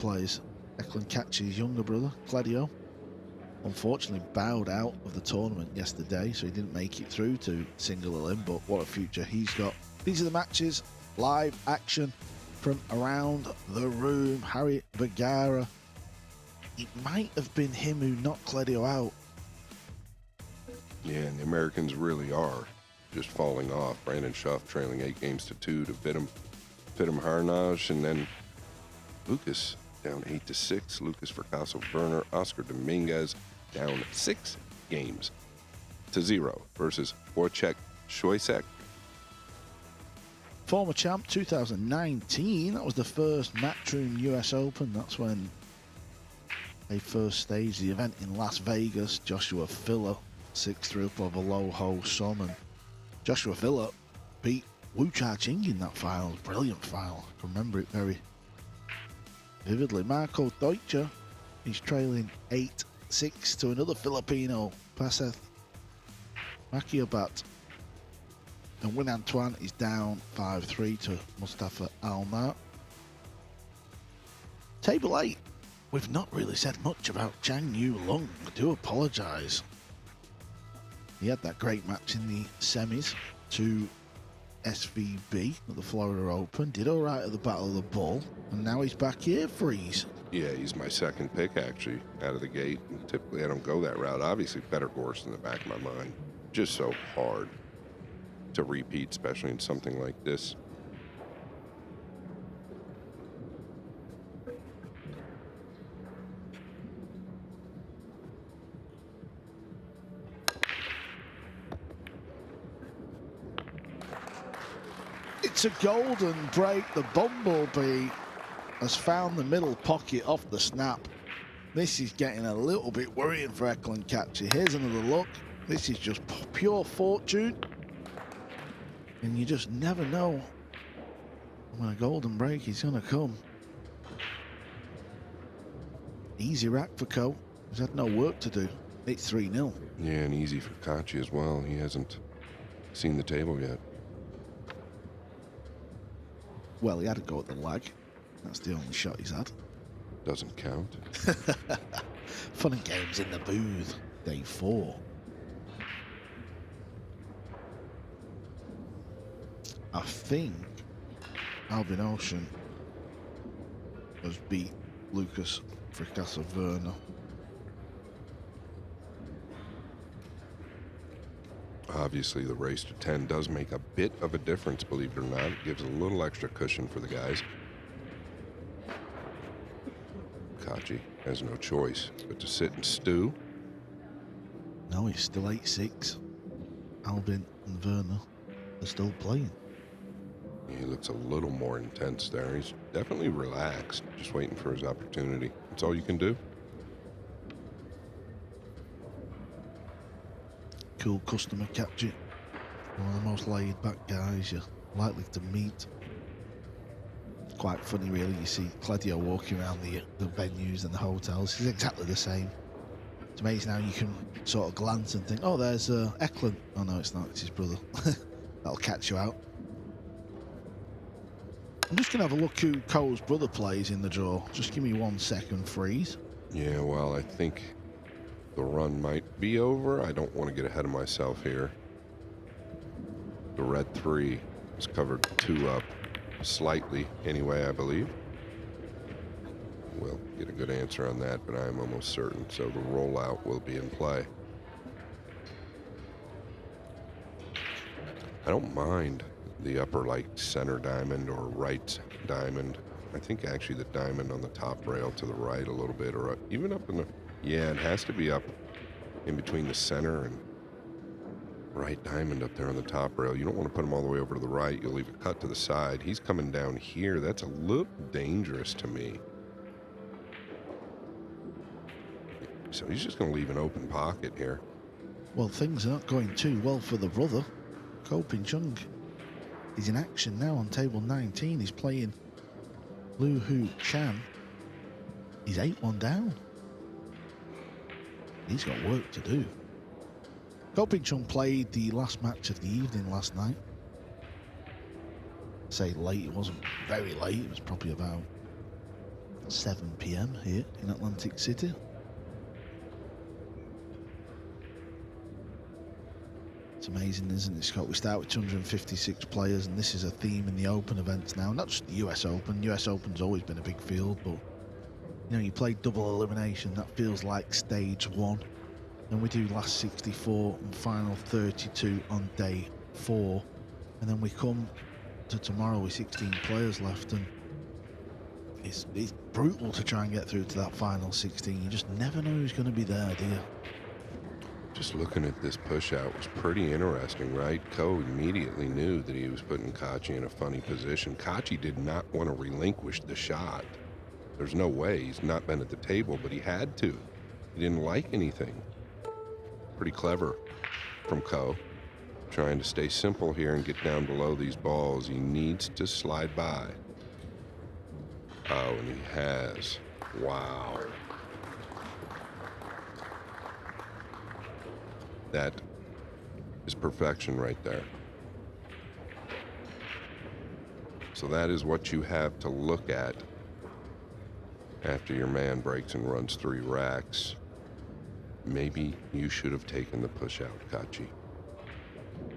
plays Eklent Kaci's younger brother, Claudio. Unfortunately bowed out of the tournament yesterday, so he didn't make it through to single elim, but what a future he's got. These are the matches, live action from around the room. Harry Vergara, it might have been him who knocked Claudio out. Yeah, and the Americans really are just falling off. Brandon Schuff trailing 8-2 to Vitim Harnage, and then Lucas down 8-6. Lucas Vercaso Werner, Oscar Dominguez down 6-0 versus Wojciech Szojcek. Former champ 2019, that was the first Matchroom US Open. That's when they first staged the event in Las Vegas. Joshua Filler 6-3 up over Low Ho Son, and Joshua Filler beat Wu Cha-Ching in that final. Brilliant final, I can remember it very vividly. Marco Deutscher, he's trailing 8-6 to another Filipino, Paseth Makiabat. And Win Antoine is down 5-3 to Mustafa Almar. Table 8, we've not really said much about Chang Yu Lung. I do apologise. He had that great match in the semis to SVB at the Florida Open. Did all right at the Battle of the Bull, and now he's back here for Reyes. Yeah, he's my second pick actually out of the gate. Typically I don't go that route. Obviously better course in the back of my mind. Just so hard to repeat, especially in something like this. It's a golden break. The Bumblebee has found the middle pocket off the snap. This is getting a little bit worrying for Eklent Kaci. Here's another look. This is just pure fortune. And you just never know when a golden break is going to come. Easy rack for Ko. He's had no work to do. It's 3-0. Yeah, and easy for Kaci as well. He hasn't seen the table yet. Well, he had to go at the lag. That's the only shot he's had. Doesn't count. Fun and games in the booth. Day 4. I think Albin Ocean has beat Lucas Fricassa Werner. Obviously, the race to 10 does make a bit of a difference, believe it or not. It gives a little extra cushion for the guys. Kaci has no choice but to sit and stew. No, he's still 8-6. Albin and Werner are still playing. He looks a little more intense there. He's definitely relaxed, just waiting for his opportunity. That's all you can do. Cool customer, Kaci. One of the most laid-back guys you're likely to meet. Quite funny, really. You see Claudio walking around the venues and the hotels. He's exactly the same. It's amazing how you can sort of glance and think, oh, there's Eklent. Oh, no, it's not. It's his brother. That'll catch you out. I'm just going to have a look who Ko's brother plays in the draw. Just give me 1 second, freeze. Yeah, well, I think the run might be over. I don't want to get ahead of myself here. The red 3 has covered 2 up slightly anyway, I believe. We'll get a good answer on that, but I'm almost certain. So the rollout will be in play. I don't mind the upper like center diamond or right diamond. I think actually the diamond on the top rail to the right a little bit, or even up in the, yeah, it has to be up in between the center and right diamond up there on the top rail. You don't want to put him all the way over to the right. You'll leave a cut to the side. He's coming down here. That's a little dangerous to me. So he's just going to leave an open pocket here. Well, things are not going too well for the brother. Ko Ping-chung. He's in action now on table 19. He's playing Lu Hu Chan. He's 8-1 down. He's got work to do. Ko Ping-chung played the last match of the evening last night. Say late, it wasn't very late. It was probably about 7 p.m. here in Atlantic City. It's amazing, isn't it, Scott? We start with 256 players, and this is a theme in the Open events now. Not just the US Open. US Open's always been a big field, but you know, you play double elimination. That feels like stage 1. Then we do last 64 and final 32 on day 4, and then we come to tomorrow with 16 players left, and it's brutal to try and get through to that final 16. You just never know who's going to be there, do you? Just looking at this push out was pretty interesting, right? Ko immediately knew that he was putting Kaci in a funny position. Kaci did not want to relinquish the shot. There's no way. He's not been at the table, but he had to. He didn't like anything. Pretty clever from Ko. Trying to stay simple here and get down below these balls. He needs to slide by. Oh, and he has. Wow. That is perfection right there. So that is what you have to look at after your man breaks and runs 3 racks. Maybe you should have taken the push out, Kaci.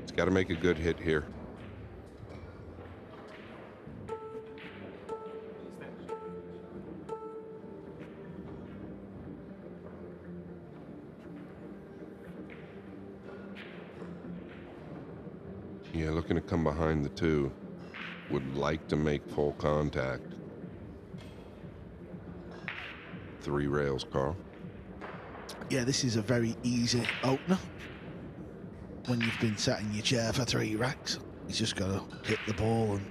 He's got to make a good hit here. Yeah, looking to come behind the 2. Would like to make full contact. 3 rails, Carl. Yeah, this is a very easy opener. When you've been sat in your chair for 3 racks, he's just got to hit the ball and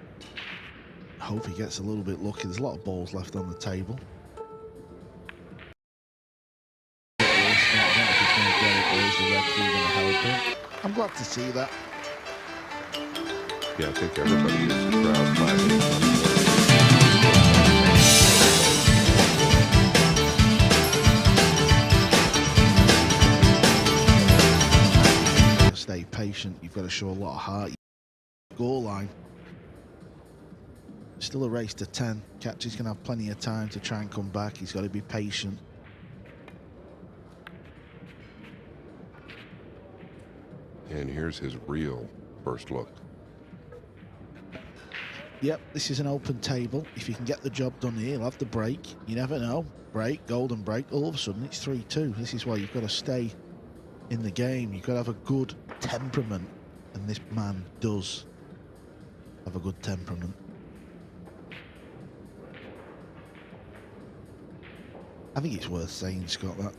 hope he gets a little bit lucky. There's a lot of balls left on the table. I'm glad to see that. Yeah, I think everybody is proud by Stay patient. You've got to show a lot of heart. Goal line. Still a race to 10. Kaci's going to have plenty of time to try and come back. He's got to be patient. And here's his real first look. Yep, this is an open table. If you can get the job done here, he'll have the break. You never know. Break, golden break. All of a sudden, it's 3-2. This is why you've got to stay in the game. You've got to have a good temperament. And this man does have a good temperament. I think it's worth saying, Scott, that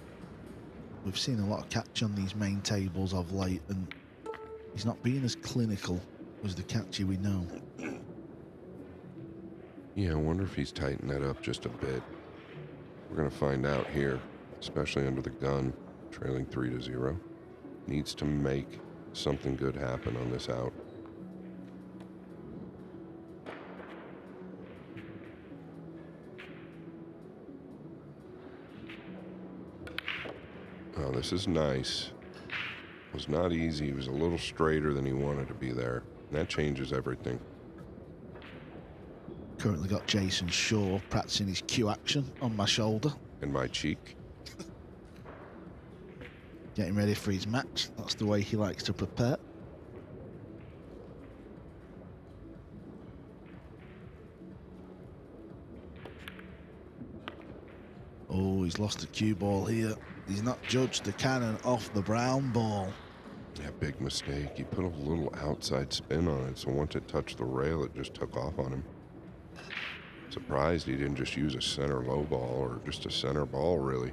we've seen a lot of Kaci on these main tables of late, and he's not being as clinical as the Kaci we know. Yeah, I wonder if he's tightened that up just a bit. We're going to find out here, especially under the gun, trailing 3-0. Needs to make something good happen on this out. Oh, this is nice. It was not easy. He was a little straighter than he wanted to be there. And that changes everything. Currently got Jason Shaw practicing his cue action on my shoulder. And my cheek. Getting ready for his match. That's the way he likes to prepare. Oh, he's lost the cue ball here. He's not judged the cannon off the brown ball. Yeah, big mistake. He put a little outside spin on it, so once it touched the rail, it just took off on him. Surprised he didn't just use a center low ball or just a center ball, really.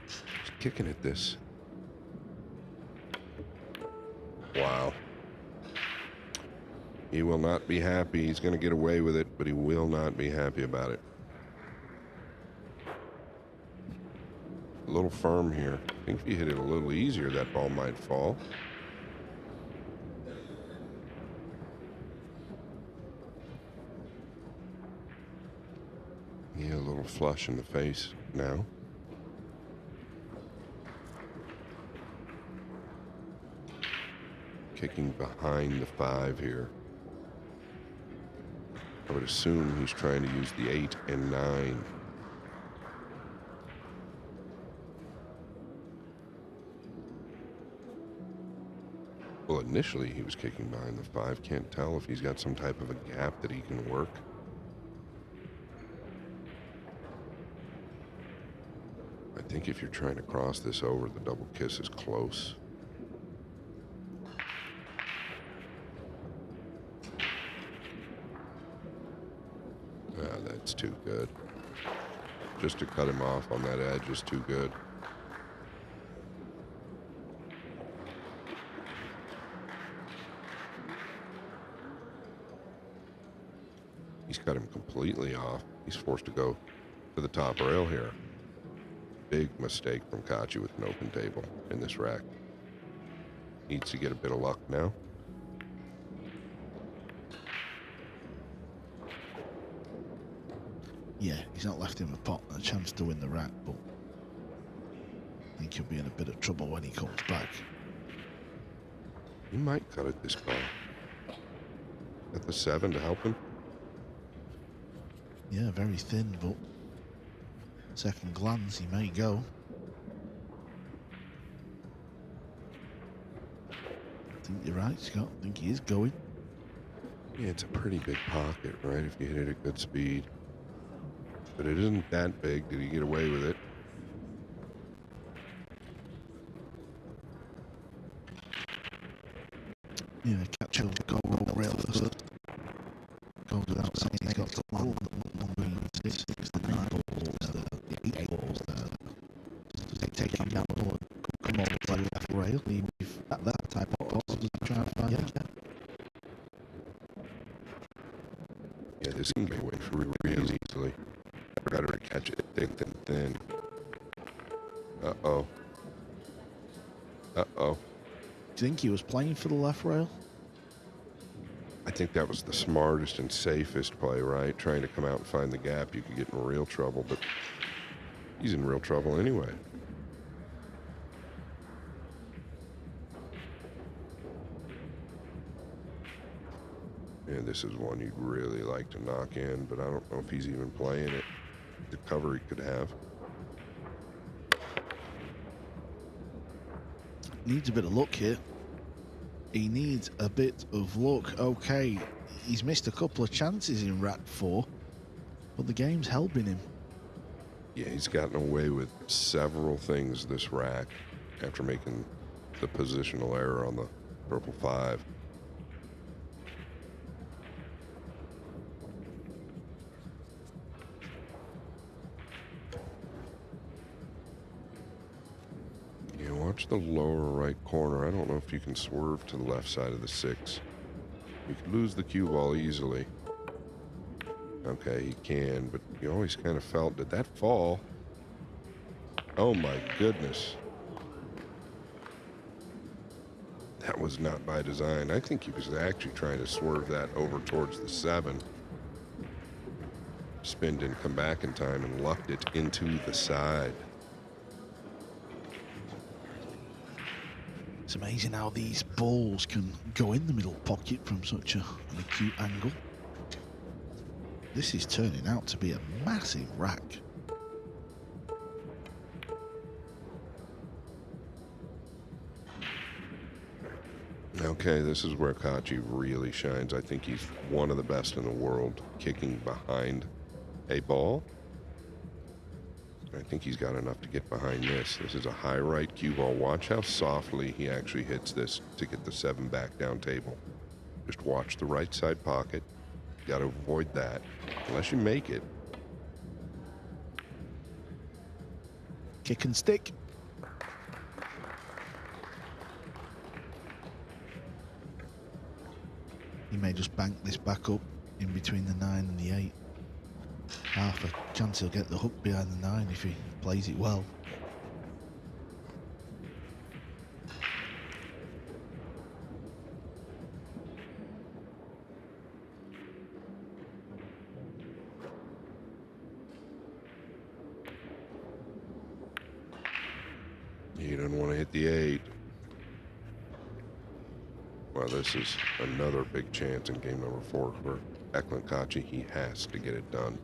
He's kicking at this. Wow. He will not be happy. He's going to get away with it, but he will not be happy about it. A little firm here. I think if you hit it a little easier, that ball might fall. Yeah, a little flush in the face now. kicking behind the 5 here. I would assume he's trying to use the 8 and 9. Well, initially he was kicking behind the 5. Can't tell if he's got some type of a gap that he can work. I think if you're trying to cross this over, the double kiss is close. That's too good. Just to cut him off on that edge is too good. He's cut him completely off. He's forced to go to the top rail here. Big mistake from Kaci with an open table in this rack. Needs to get a bit of luck now. Yeah, he's not left him a chance to win the rack, but I think he'll be in a bit of trouble when he comes back. He might cut it this ball. At the 7 to help him. Yeah, very thin, but second glance he may go. I think you're right, Scott. I think he is going. Yeah, it's a pretty big pocket, right? If you hit it at good speed. But it isn't that big. Did he get away with it? Yeah, catch will go rail first. Goes without saying he's got to land on green 6, the 9 balls, the 8 balls there. So take him down the board, come over by the left rail, leave that type of ball, just try and find it. Yeah, this can be away really easily. Got her to catch it thick and thin. Uh-oh. Uh-oh. Do you think he was playing for the left rail? I think that was the smartest and safest play, right? Trying to come out and find the gap, you could get in real trouble, but he's in real trouble anyway. Yeah, this is one you'd really like to knock in, but I don't know if he's even playing it. The cover he could have. Needs a bit of luck here. He needs a bit of luck. Okay, he's missed a couple of chances in rack 4, but the game's helping him. Yeah, he's gotten away with several things this rack after making the positional error on the purple 5. Watch the lower right corner. I don't know if you can swerve to the left side of the 6. You could lose the cue ball easily. Okay, he can, but you always kind of felt, did that fall? Oh my goodness. That was not by design. I think he was actually trying to swerve that over towards the 7. Spin didn't come back in time and lucked it into the side. It's amazing how these balls can go in the middle pocket from such an acute angle. This is turning out to be a massive rack. Okay, this is where Kaci really shines. I think he's one of the best in the world kicking behind a ball. I think he's got enough to get behind this. This is a high right cue ball. Watch how softly he actually hits this to get the 7 back down table. Just watch the right side pocket. You got to avoid that unless you make it. Kick and stick. He may just bank this back up in between the 9 and the 8. Half a chance he'll get the hook behind the 9 if he plays it well. You don't want to hit the 8. Well, this is another big chance in game number 4 for Eklent Kaci. He has to get it done.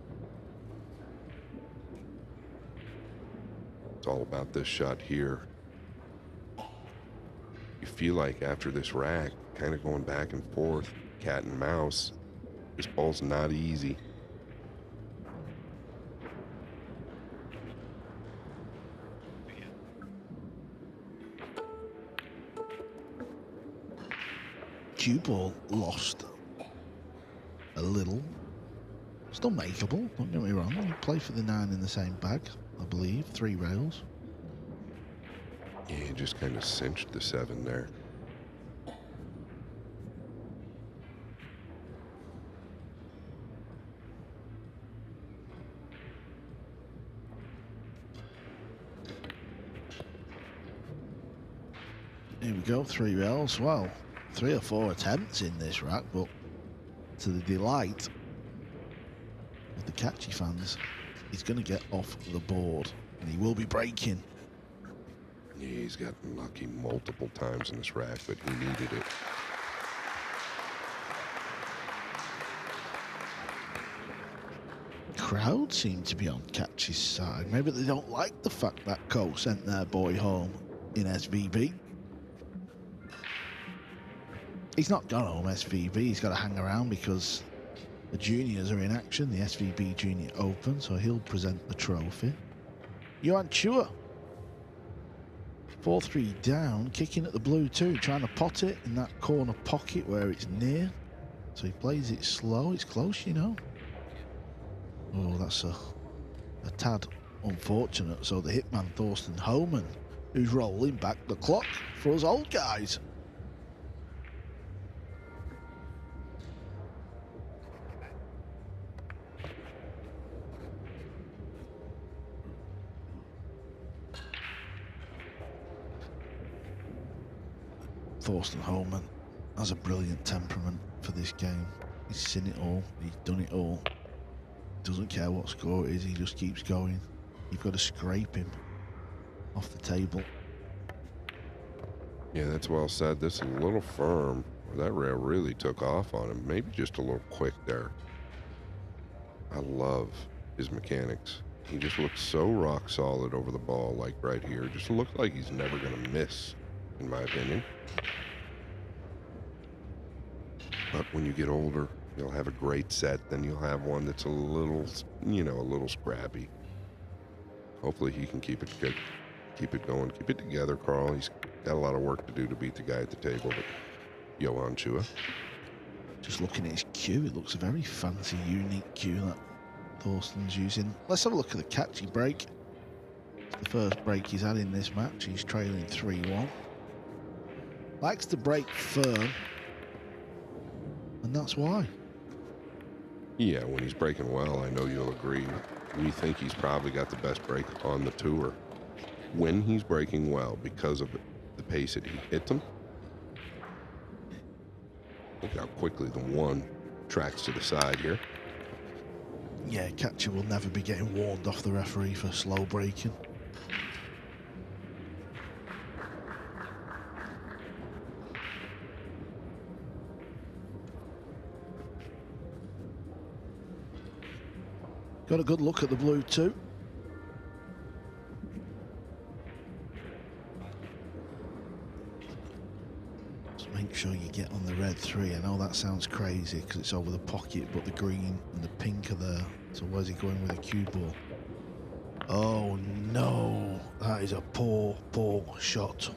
It's all about this shot here. You feel like after this rack, kind of going back and forth, cat and mouse, this ball's not easy. Cue ball lost a little. Still makeable, don't get me wrong. You play for the 9 in the same bag, I believe. 3 rails. Yeah, he just kind of cinched the 7 there. Here we go, 3 rails. Well, 3 or 4 attempts in this rack, but to the delight of the Kaci fans, he's going to get off the board and he will be breaking. Yeah, he's gotten lucky multiple times in this rack, but he needed it. Crowd seem to be on Kaci's side. Maybe they don't like the fact that Ko sent their boy home in SVB. He's not gone home SVB, he's got to hang around because the juniors are in action, the SVB Junior Open, so he'll present the trophy. Johan Chua, 4-3 down, kicking at the blue too, trying to pot it in that corner pocket where it's near. So he plays it slow, it's close, you know. Oh, that's a tad unfortunate. So the hitman Thorsten Homan, who's rolling back the clock for us old guys. Thorsten Homan has a brilliant temperament for this game. He's seen it all, he's done it all. Doesn't care what score it is, he just keeps going. You've got to scrape him off the table. Yeah, that's well said. This is a little firm. That rail really took off on him. Maybe just a little quick there. I love his mechanics. He just looks so rock solid over the ball, like right here. Just looks like he's never going to miss, in my opinion. But when you get older, you'll have a great set, then you'll have one that's a little, you know, a little scrappy. Hopefully he can keep it good, keep it going, keep it together, Carl. He's got a lot of work to do to beat the guy at the table, but Johan Chua. Just looking at his cue, it looks a very fancy, unique cue that Thorsten's using. Let's have a look at the Kaci break. It's the first break he's had in this match. He's trailing 3-1. Likes to break firm, and that's why. Yeah, when he's breaking well, I know you'll agree. We think he's probably got the best break on the tour. When he's breaking well, because of the pace that he hits them. Look how quickly the 1 tracks to the side here. Yeah, Kaci will never be getting warned off the referee for slow breaking. Got a good look at the blue too. Just make sure you get on the red 3. I know that sounds crazy because it's over the pocket, but the green and the pink are there. So where's he going with a cue ball? Oh no, that is a poor, poor shot.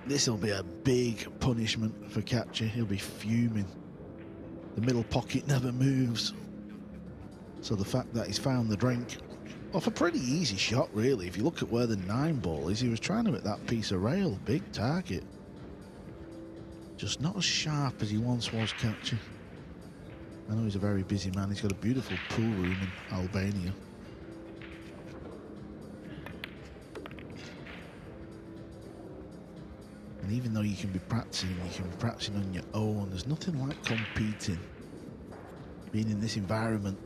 This will be a big punishment for Kaci. He'll be fuming. The middle pocket never moves. So the fact that he's found the drink off a pretty easy shot, really. If you look at where the 9 ball is, he was trying to hit that piece of rail, big target. Just not as sharp as he once was, Kaci. I know he's a very busy man. He's got a beautiful pool room in Albania. And even though you can be practicing on your own, there's nothing like competing, being in this environment.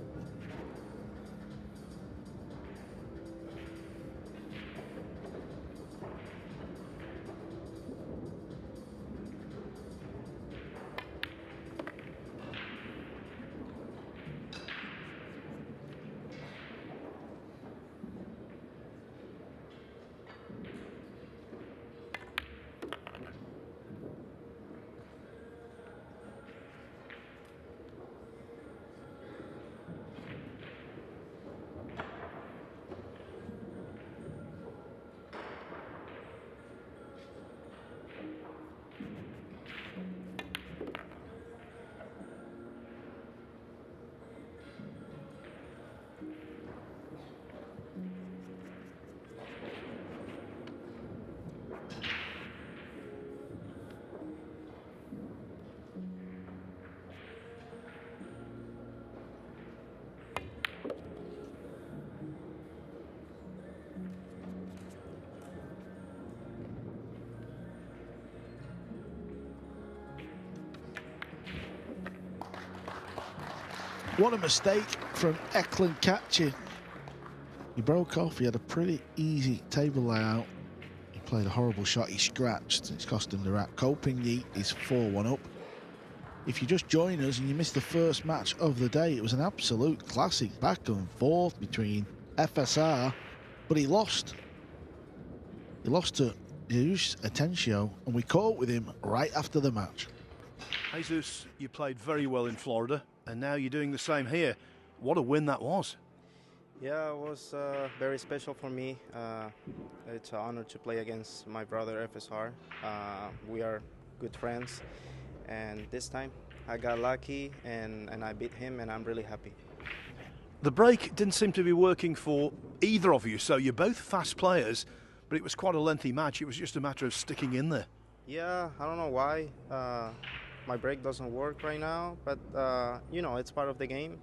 What a mistake from Eklent Kaci. He broke off. He had a pretty easy table layout. He played a horrible shot. He scratched. It's cost him the rack. Köping is 4-1 up. If you just join us and you missed the first match of the day, it was an absolute classic back and forth between FSR, but he lost. He lost to Jesus Atencio, and we caught with him right after the match. Jesus, you played very well in Florida, and now you're doing the same here. What a win that was. Yeah, it was very special for me. It's an honor to play against my brother FSR. We are good friends, and this time I got lucky and I beat him, and I'm really happy. The break didn't seem to be working for either of you, so you're both fast players, but it was quite a lengthy match. It was just a matter of sticking in there. Yeah, I don't know why. My break doesn't work right now, but you know, it's part of the game.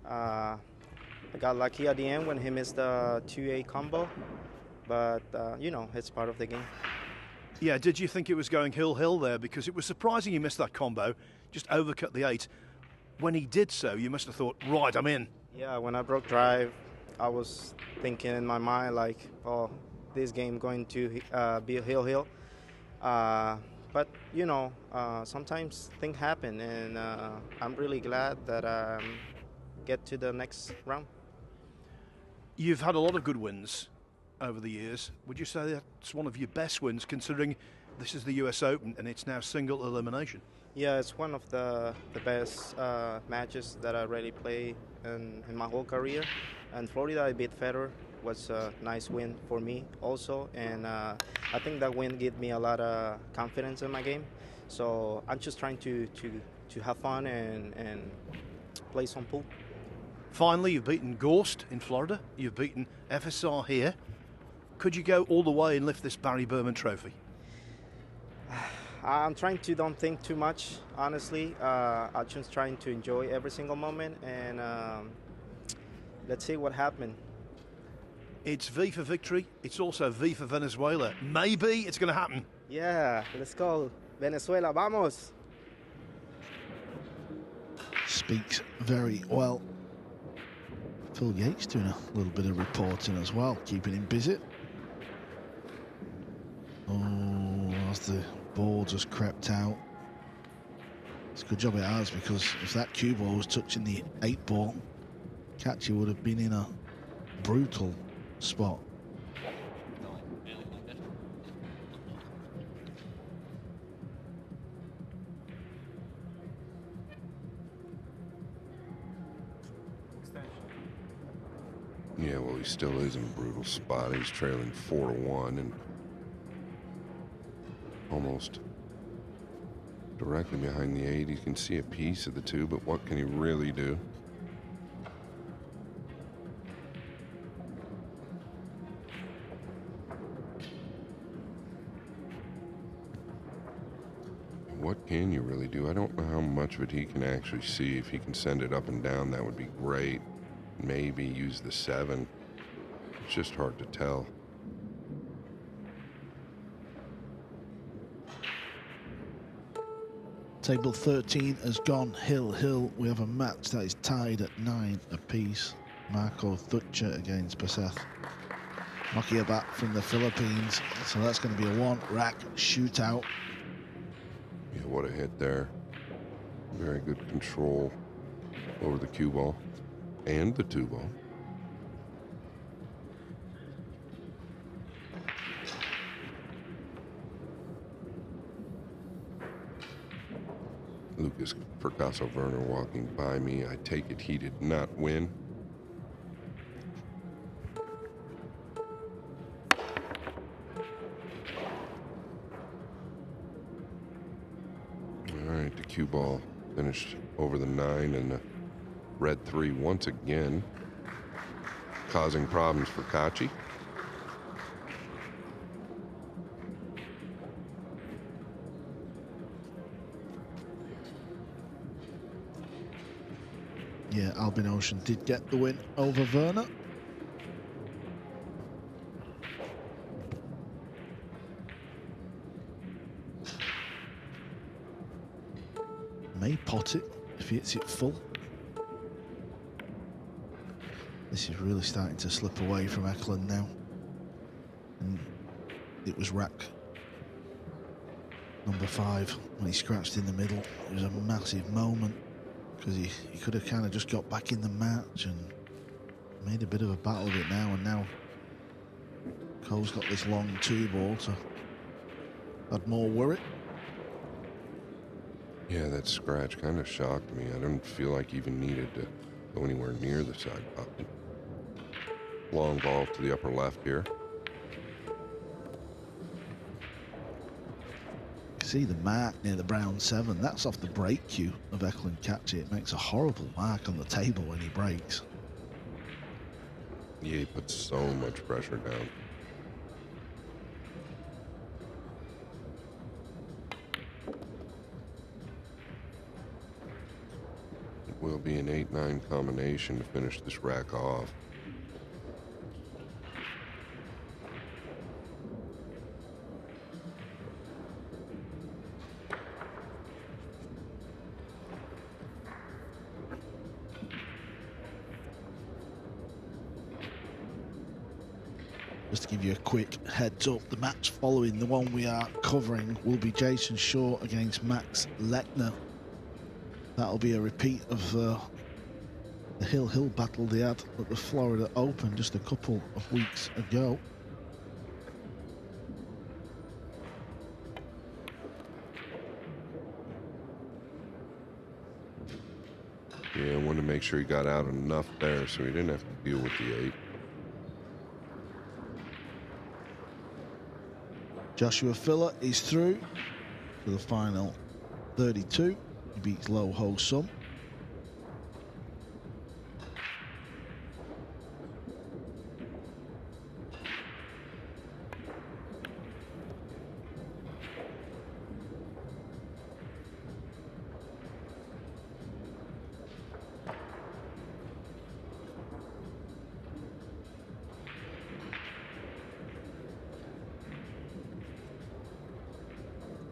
I got lucky at the end when he missed the 2-8 combo, but you know, it's part of the game. Yeah, did you think it was going hill there? Because it was surprising he missed that combo, just overcut the 8. When he did so, you must have thought, right, I'm in. Yeah, when I broke drive, I was thinking in my mind like, oh, this game going to be a hill. But you know, sometimes things happen, and I'm really glad that I get to the next round. You've had a lot of good wins over the years. Would you say that's one of your best wins, considering this is the US Open and it's now single elimination? Yeah, it's one of the best matches that I really played in my whole career. And Florida, I beat Federer. Was a nice win for me also, and I think that win gave me a lot of confidence in my game. So I'm just trying to have fun and play some pool. Finally, you've beaten Gorst in Florida. You've beaten FSR here. Could you go all the way and lift this Barry Berman trophy? I'm trying to don't think too much, honestly. I'm just trying to enjoy every single moment, and let's see what happens. It's V for victory. It's also V for Venezuela. Maybe it's going to happen. Yeah, let's go. Venezuela, vamos. Speaks very well. Phil Yates doing a little bit of reporting as well, keeping him busy. Oh, as the ball just crept out. It's a good job it has, because if that cue ball was touching the 8 ball, Kaci would have been in a brutal spot. Yeah, well, he still is in a brutal spot. He's trailing 4-1 and almost directly behind the 8. You can see a piece of the 2, but what can he really do? what can you really do? I don't know how much of it he can actually see. If he can send it up and down, that would be great. Maybe use the 7. It's just hard to tell. Table 13 has gone hill-hill. We have a match that is tied at 9 apiece. Marco Thucher against Paseth Mokiabat from the Philippines. So that's going to be a 1-rack shootout. Yeah, what a hit there. Very good control over the cue ball and the 2 ball. Lucas Percasso-Werner walking by me. I take it he did not win. All right, the cue ball finished over the 9 and the red 3 once again, causing problems for Kaci. Yeah, Albin Ocean did get the win over Werner. May pot it if he hits it full. This is really starting to slip away from Eklent now. And it was rack number 5 when he scratched in the middle. It was a massive moment, because he could have kind of just got back in the match and made a bit of a battle of it now. And now Cole's got this long 2 ball to add more worry. Yeah, that scratch kind of shocked me. I didn't feel like he even needed to go anywhere near the side pocket. Long ball to the upper left here. See the mark near the brown 7. That's off the break cue of Eklent Kaci. It makes a horrible mark on the table when he breaks. Yeah, he puts so much pressure down. It will be an 8-9 combination to finish this rack off. Just to give you a quick heads up, the match following the one we are covering will be Jason Shaw against Max Lechner. That'll be a repeat of the hill-hill battle they had at the Florida Open just a couple of weeks ago. Yeah, I wanted to make sure he got out enough there so he didn't have to deal with the 8. Joshua Filler is through to the final 32. He beats Lo Ho Sum.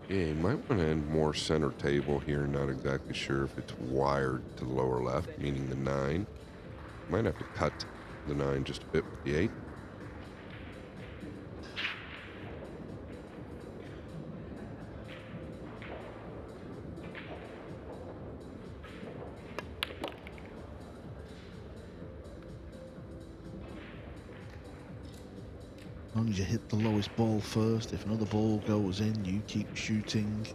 Yeah, you might want to end more center table here. Not exactly sure if it's wired to the lower left, meaning the 9. Might have to cut the 9 just a bit with the 8. As long as you hit the lowest ball first, if another ball goes in, you keep shooting.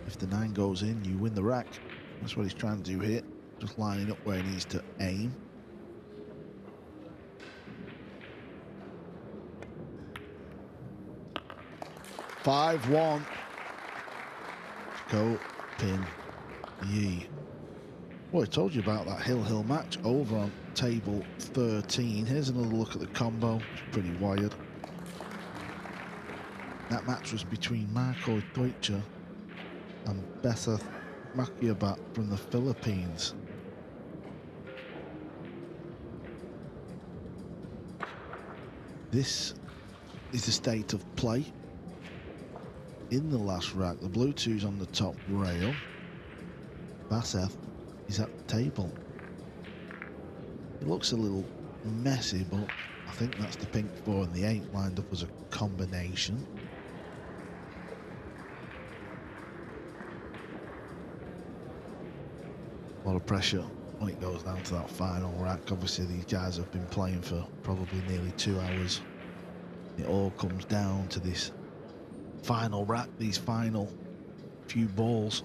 If the 9 goes in, you win the rack. That's what he's trying to do here. Just lining up where he needs to aim. (5-1). Go pin Yi. Well, I told you about that hill-hill match over on table 13. Here's another look at the combo. It's pretty wired. That match was between Marco Thucher and Beth Makiabat from the Philippines. This is the state of play in the last rack. The blue two's on the top rail. Baseth is at the table. It looks a little messy, but I think that's the pink 4 and the 8 lined up as a combination. A lot of pressure when it goes down to that final rack. Obviously these guys have been playing for probably nearly 2 hours. It all comes down to this final rack, these final few balls.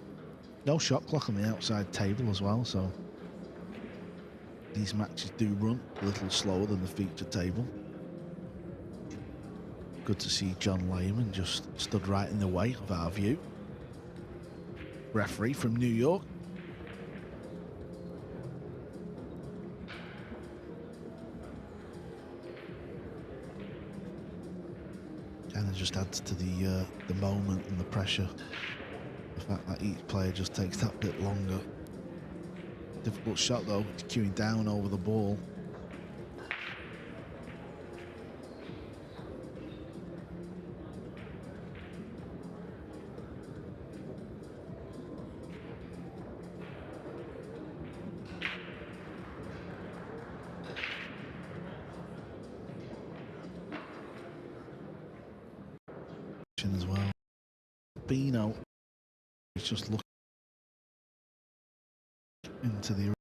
No shot clock on the outside table as well, so these matches do run a little slower than the feature table. Good to see John Lehman just stood right in the way of our view. Referee from New York. Kind of just adds to the moment and the pressure. The fact that each player just takes that bit longer. Difficult shot though, it's queuing down over the ball. As well. Bino is just looking into the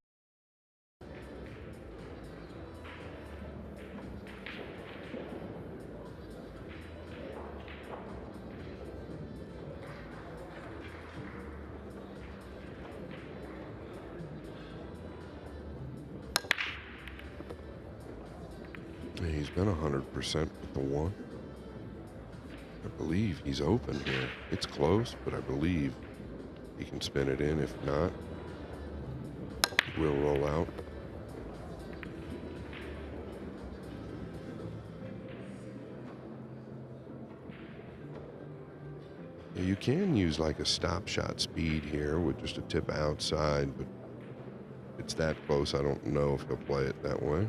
He's been 100% with the 1. I believe he's open here. It's close, but I believe he can spin it in. If not, he will roll out. Yeah, you can use like a stop shot speed here with just a tip outside, but it's that close. I don't know if he'll play it that way.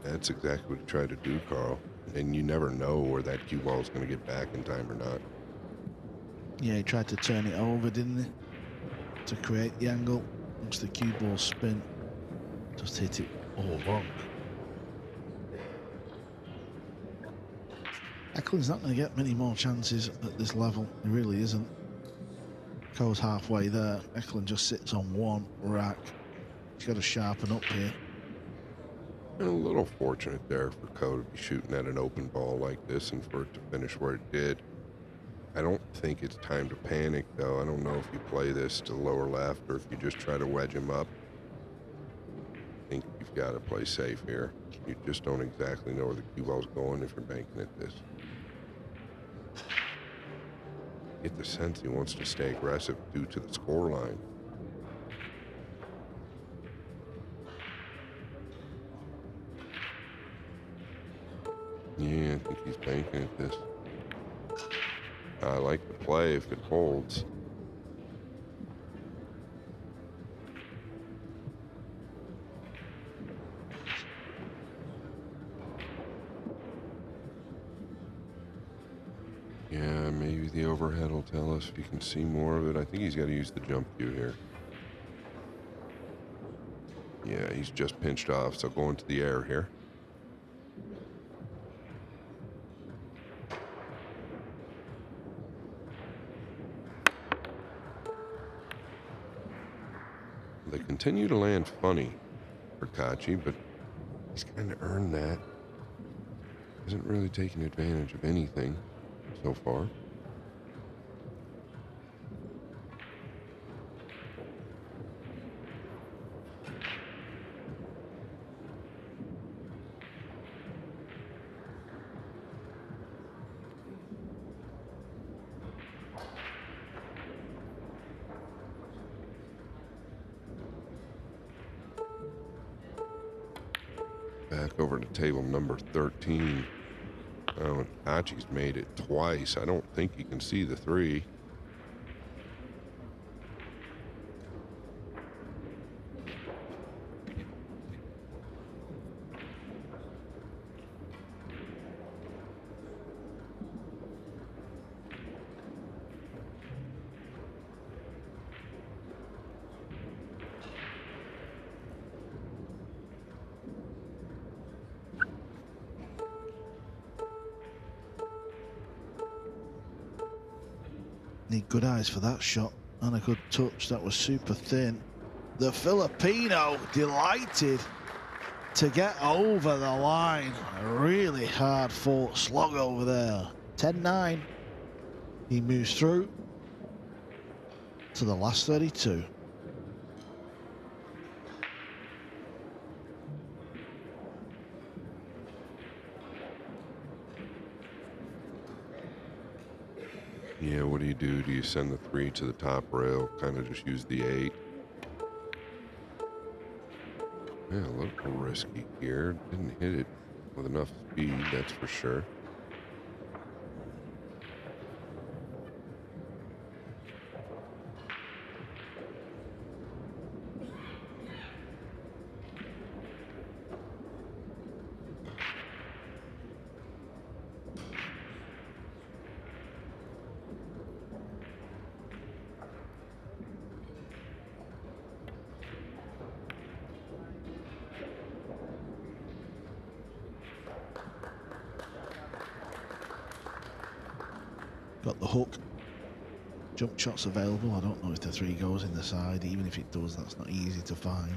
That's exactly what he tried to do, Carl. And you never know where that cue ball is going to get back in time or not. Yeah, he tried to turn it over, didn't he? To create the angle. Once the cue ball spin, just hit it all wrong. Eklent's not going to get many more chances at this level. He really isn't. Co's halfway there. Eklent just sits on 1 rack. He's got to sharpen up here. And a little fortunate there for Co to be shooting at an open ball like this and for it to finish where it did. I don't think it's time to panic, though. I don't know if you play this to the lower left or if you just try to wedge him up. I think you've got to play safe here. You just don't exactly know where the cue ball's going if you're banking at this. Get the sense he wants to stay aggressive due to the score line. Yeah, I think he's banking at this. I like the play if it holds. Yeah, maybe the overhead will tell us if you can see more of it. I think he's got to use the jump cue here. Yeah, he's just pinched off, so going to the air here. They continue to land funny for Kaci, but he's kind of earned that. Hasn't really taken advantage of anything so far. back over to table number 13. Oh, and Kaci's made it twice. I don't think you can see the 3. Need good eyes for that shot and a good touch. That was super thin. The Filipino delighted to get over the line. A really hard fought slog over there. 10-9. He moves through to the last 32. Yeah, what do you do? Do you send the 3 to the top rail? Kind of just use the 8. Yeah, a little risky here. Didn't hit it with enough speed, that's for sure. Got the hook. Jump shots available. I don't know if the 3 goes in the side. Even if it does, that's not easy to find.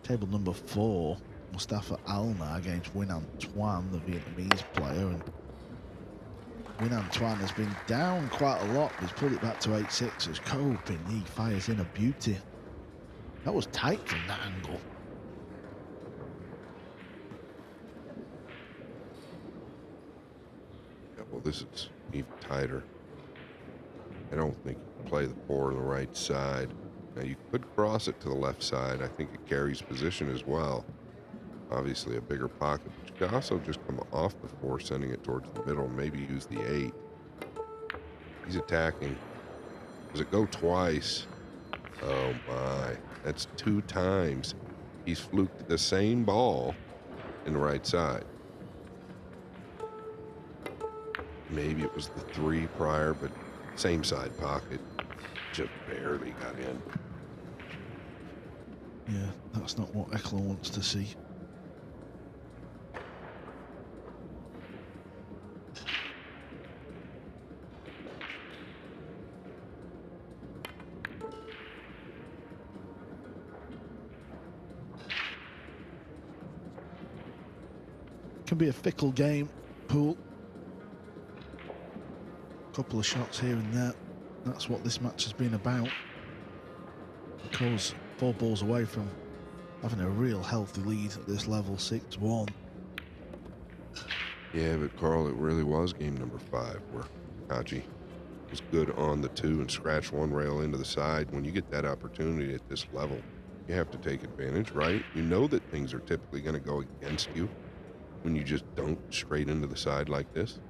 Table number 4, Mustafa Alma against Nguyen Anh Tuan, the Vietnamese player. And Nguyen Anh Tuan has been down quite a lot. He's pulled it back to 8-6 as He fires in a beauty. That was tight from that angle. Yeah, well, this is even tighter. I don't think you can play the 4 on the right side. Now, you could cross it to the left side. I think it carries position as well. Obviously, a bigger pocket. But you could also just come off the 4, sending it towards the middle, maybe use the 8. He's attacking. Does it go twice? Oh, my. That's 2 times. He's fluked the same ball in the right side. Maybe it was the 3 prior, but same side pocket. Just barely got in. Yeah, that's not what Eklent wants to see. Can be a fickle game, Pool. Couple of shots here and there. That's what this match has been about. Because 4 balls away from having a real healthy lead at this level, 6-1. Yeah, but Carl, it really was game number 5 where Kaci was good on the 2 and scratched 1 rail into the side. When you get that opportunity at this level, you have to take advantage, right? You know that things are typically going to go against you when you just don't straight into the side like this.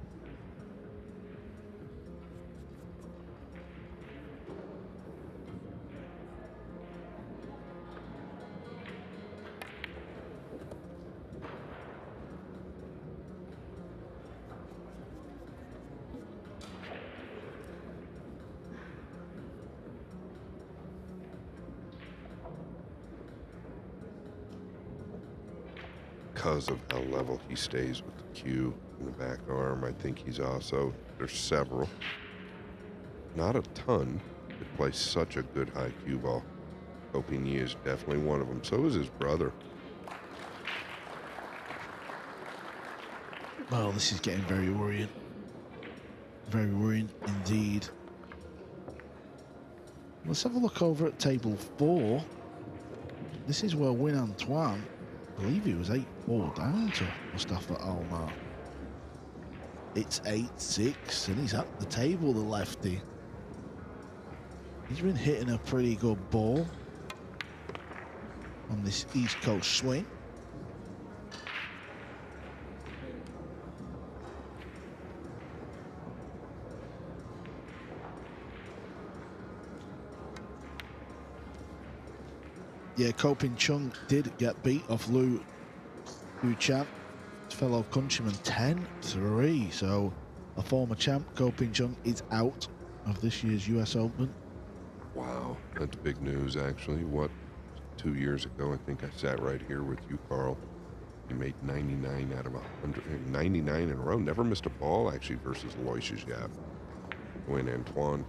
Because of how level he stays with the cue in the back arm, I think he's also, there's several, not a ton, that play such a good high cue ball. Koping is definitely one of them. So is his brother. Well, this is getting very worrying. Very worrying indeed. Let's have a look over at table 4. This is where Nguyen Anh Tuan, I believe he was 8-4 down to Mustafa Alma. It's 8-6, and he's at the table, the lefty. He's been hitting a pretty good ball on this East Coast swing. Yeah, Kopin Chung did get beat off Liu Chan, his fellow countryman, 10-3. So a former champ, Kopin Chung, is out of this year's US Open. Wow, that's big news, actually. What, 2 years ago, I think I sat right here with you, Carl. He made 99 out of 100, 99 in a row. Never missed a ball, actually, versus Lois Yap. Nguyen Antoine.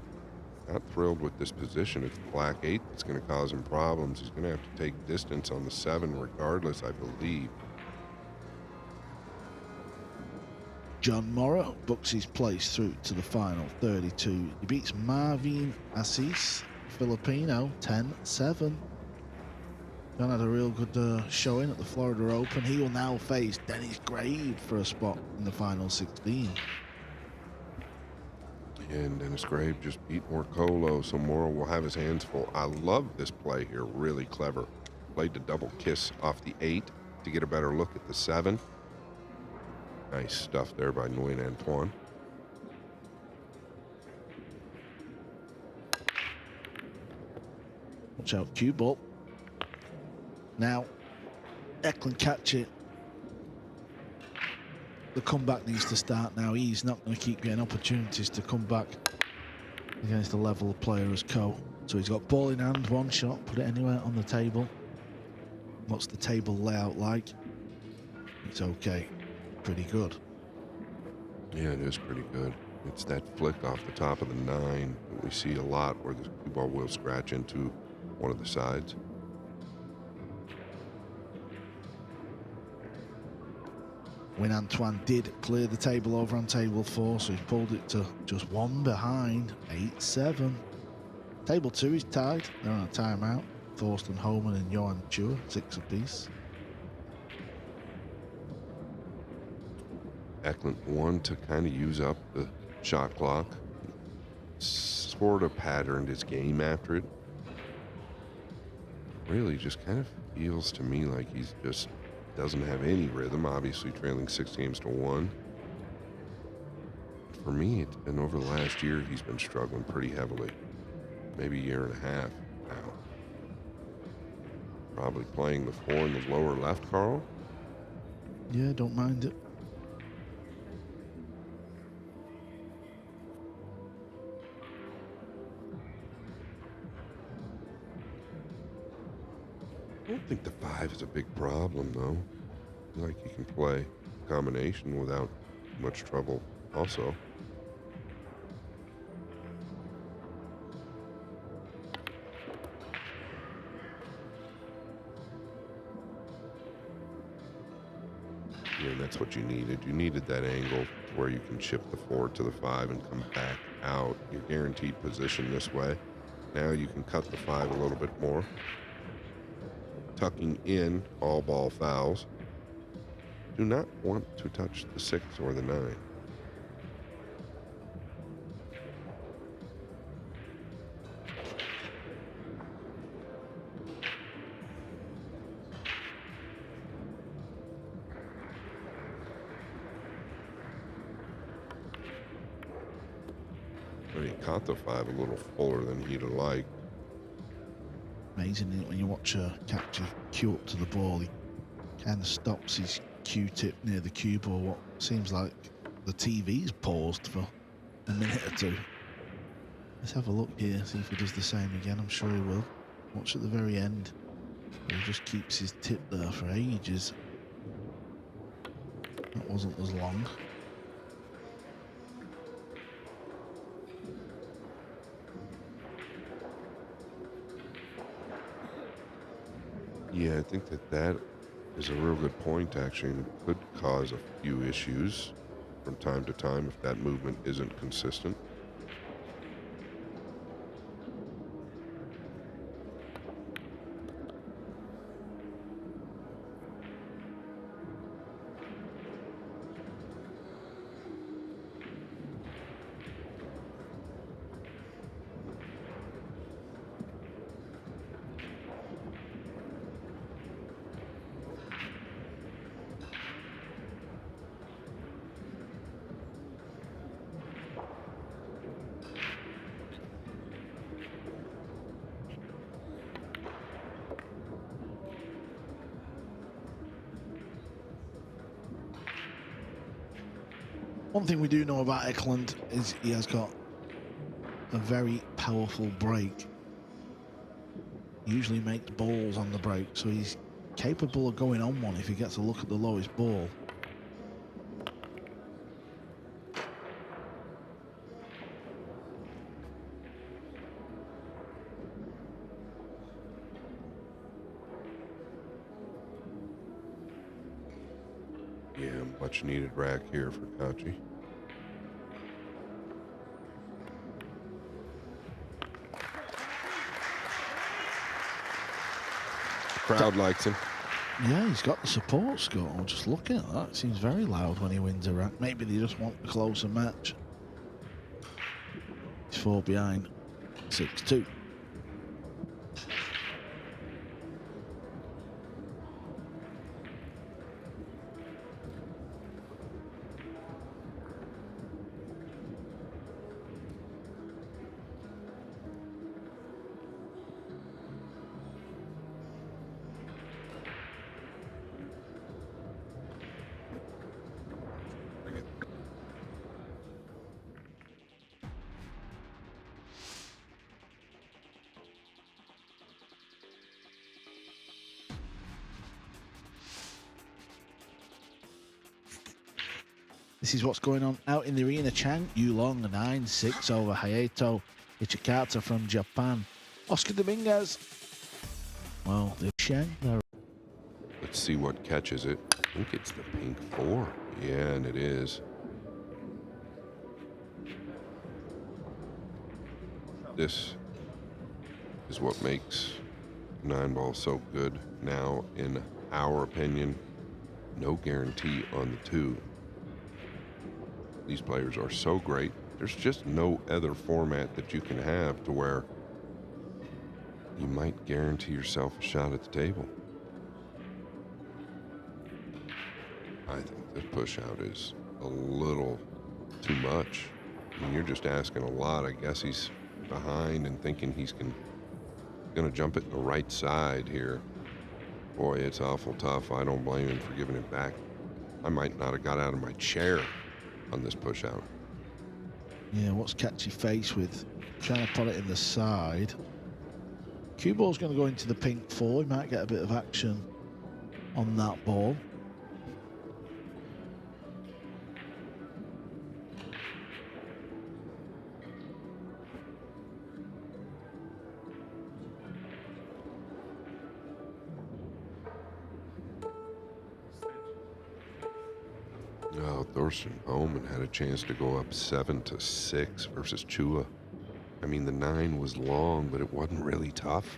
Not thrilled with this position. It's black 8 that's going to cause him problems. He's going to have to take distance on the 7 regardless, I believe. John Morrow books his place through to the final, 32. He beats Marvin Assis, Filipino, 10-7. John had a real good showing at the Florida Open. He will now face Dennis Grave for a spot in the final 16. And Dennis Grave just beat Morcolo, so Morrow will have his hands full. I love this play here, really clever. Played the double kiss off the 8 to get a better look at the 7. Nice stuff there by Nguyen Antoine. Watch out, cue ball. Now, Eklent Kaci. The comeback needs to start now. He's not going to keep getting opportunities to come back against the level of player as Ko. So he's got ball in hand, one shot, put it anywhere on the table. What's the table layout like? It's okay. Pretty good. Yeah, it is pretty good. It's that flick off the top of the 9 that we see a lot where the cue ball will scratch into one of the sides. When Antoine did clear the table over on table 4, so he pulled it to just 1 behind, 8-7. Table 2 is tied. They're on a timeout. Thorsten Homan and Johan Chua, 6 apiece. Eklent won to kind of use up the shot clock. Sort of patterned his game after it. Really just kind of feels to me like he's just doesn't have any rhythm, obviously trailing 6-1. For me, it's been over the last year, he's been struggling pretty heavily. Maybe a year and a half now. Probably playing the 4 in the lower left, Carl? Yeah, don't mind it. I don't think the 5 is a big problem, though. I feel like you can play a combination without much trouble also. Yeah, and that's what you needed. You needed that angle to where you can chip the 4 to the 5 and come back out. You're guaranteed position this way. Now you can cut the 5 a little bit more. Tucking in all ball fouls. Do not want to touch the 6 or the 9. But he caught the 5 a little fuller than he'd have liked. Amazing, isn't it, when you watch Kaci cue up to the ball, he kind of stops his Q-tip near the cue ball. What seems like the TV's paused for a minute or two. Let's have a look here, see if he does the same again. I'm sure he will. Watch at the very end. He just keeps his tip there for ages. That wasn't as long. Yeah, I think that is a real good point, actually, and it could cause a few issues from time to time if that movement isn't consistent. One thing we do know about Eklent is he has got a very powerful break. He usually makes balls on the break, so he's capable of going on one if he gets a look at the lowest ball. Yeah, much needed rack here for Kaci. Crowd likes him. Yeah, he's got the support score. Just looking at that, it seems very loud when he wins a rack. Maybe they just want a closer match. He's 4 behind, 6-2. This is what's going on out in the arena. Chang Yulong, 9-6 over Hayato Ichikata from Japan. Oscar Dominguez. Well, the Chang. Let's see what catches it. I think it's the pink 4. Yeah, and it is. This is what makes 9-ball so good. Now, in our opinion, no guarantee on the 2. These players are so great. There's just no other format that you can have to where you might guarantee yourself a shot at the table. I think this push out is a little too much. I mean, you're just asking a lot. I guess he's behind and thinking he's gonna jump it the right side here. Boy, it's awful tough. I don't blame him for giving it back. I might not have got out of my chair on this push out. Yeah, what's Kaci faced with? Trying to put it in the side. Cue ball's going to go into the pink 4. He might get a bit of action on that ball. Oh, Thorsten Bowman had a chance to go up 7-6 versus Chua. I mean, the 9 was long, but it wasn't really tough.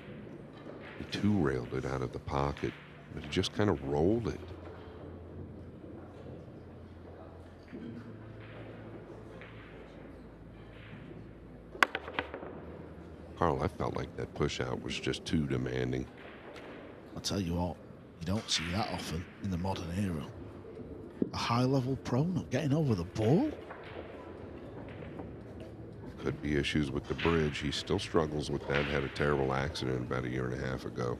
He 2-railed it out of the pocket, but he just kind of rolled it. Carl, I felt like that push out was just too demanding. I'll tell you what, you don't see that often in the modern era. A high-level pro not getting over the ball? Could be issues with the bridge. He still struggles with that. Had a terrible accident about 1.5 years ago.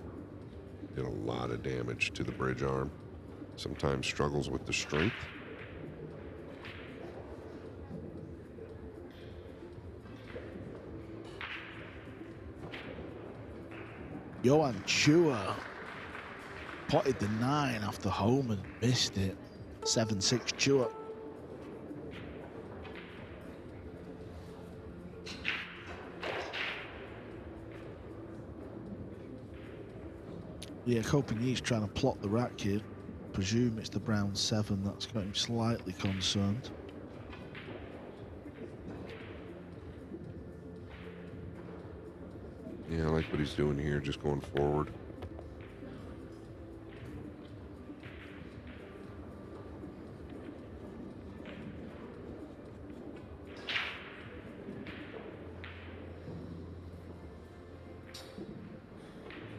Did a lot of damage to the bridge arm. Sometimes struggles with the strength. Johan Chua potted the 9 after home and missed it. 7-6 Chua. Yeah, Coping trying to plot the rack here. Presume it's the brown 7 that's got him slightly concerned. Yeah, I like what he's doing here, just going forward.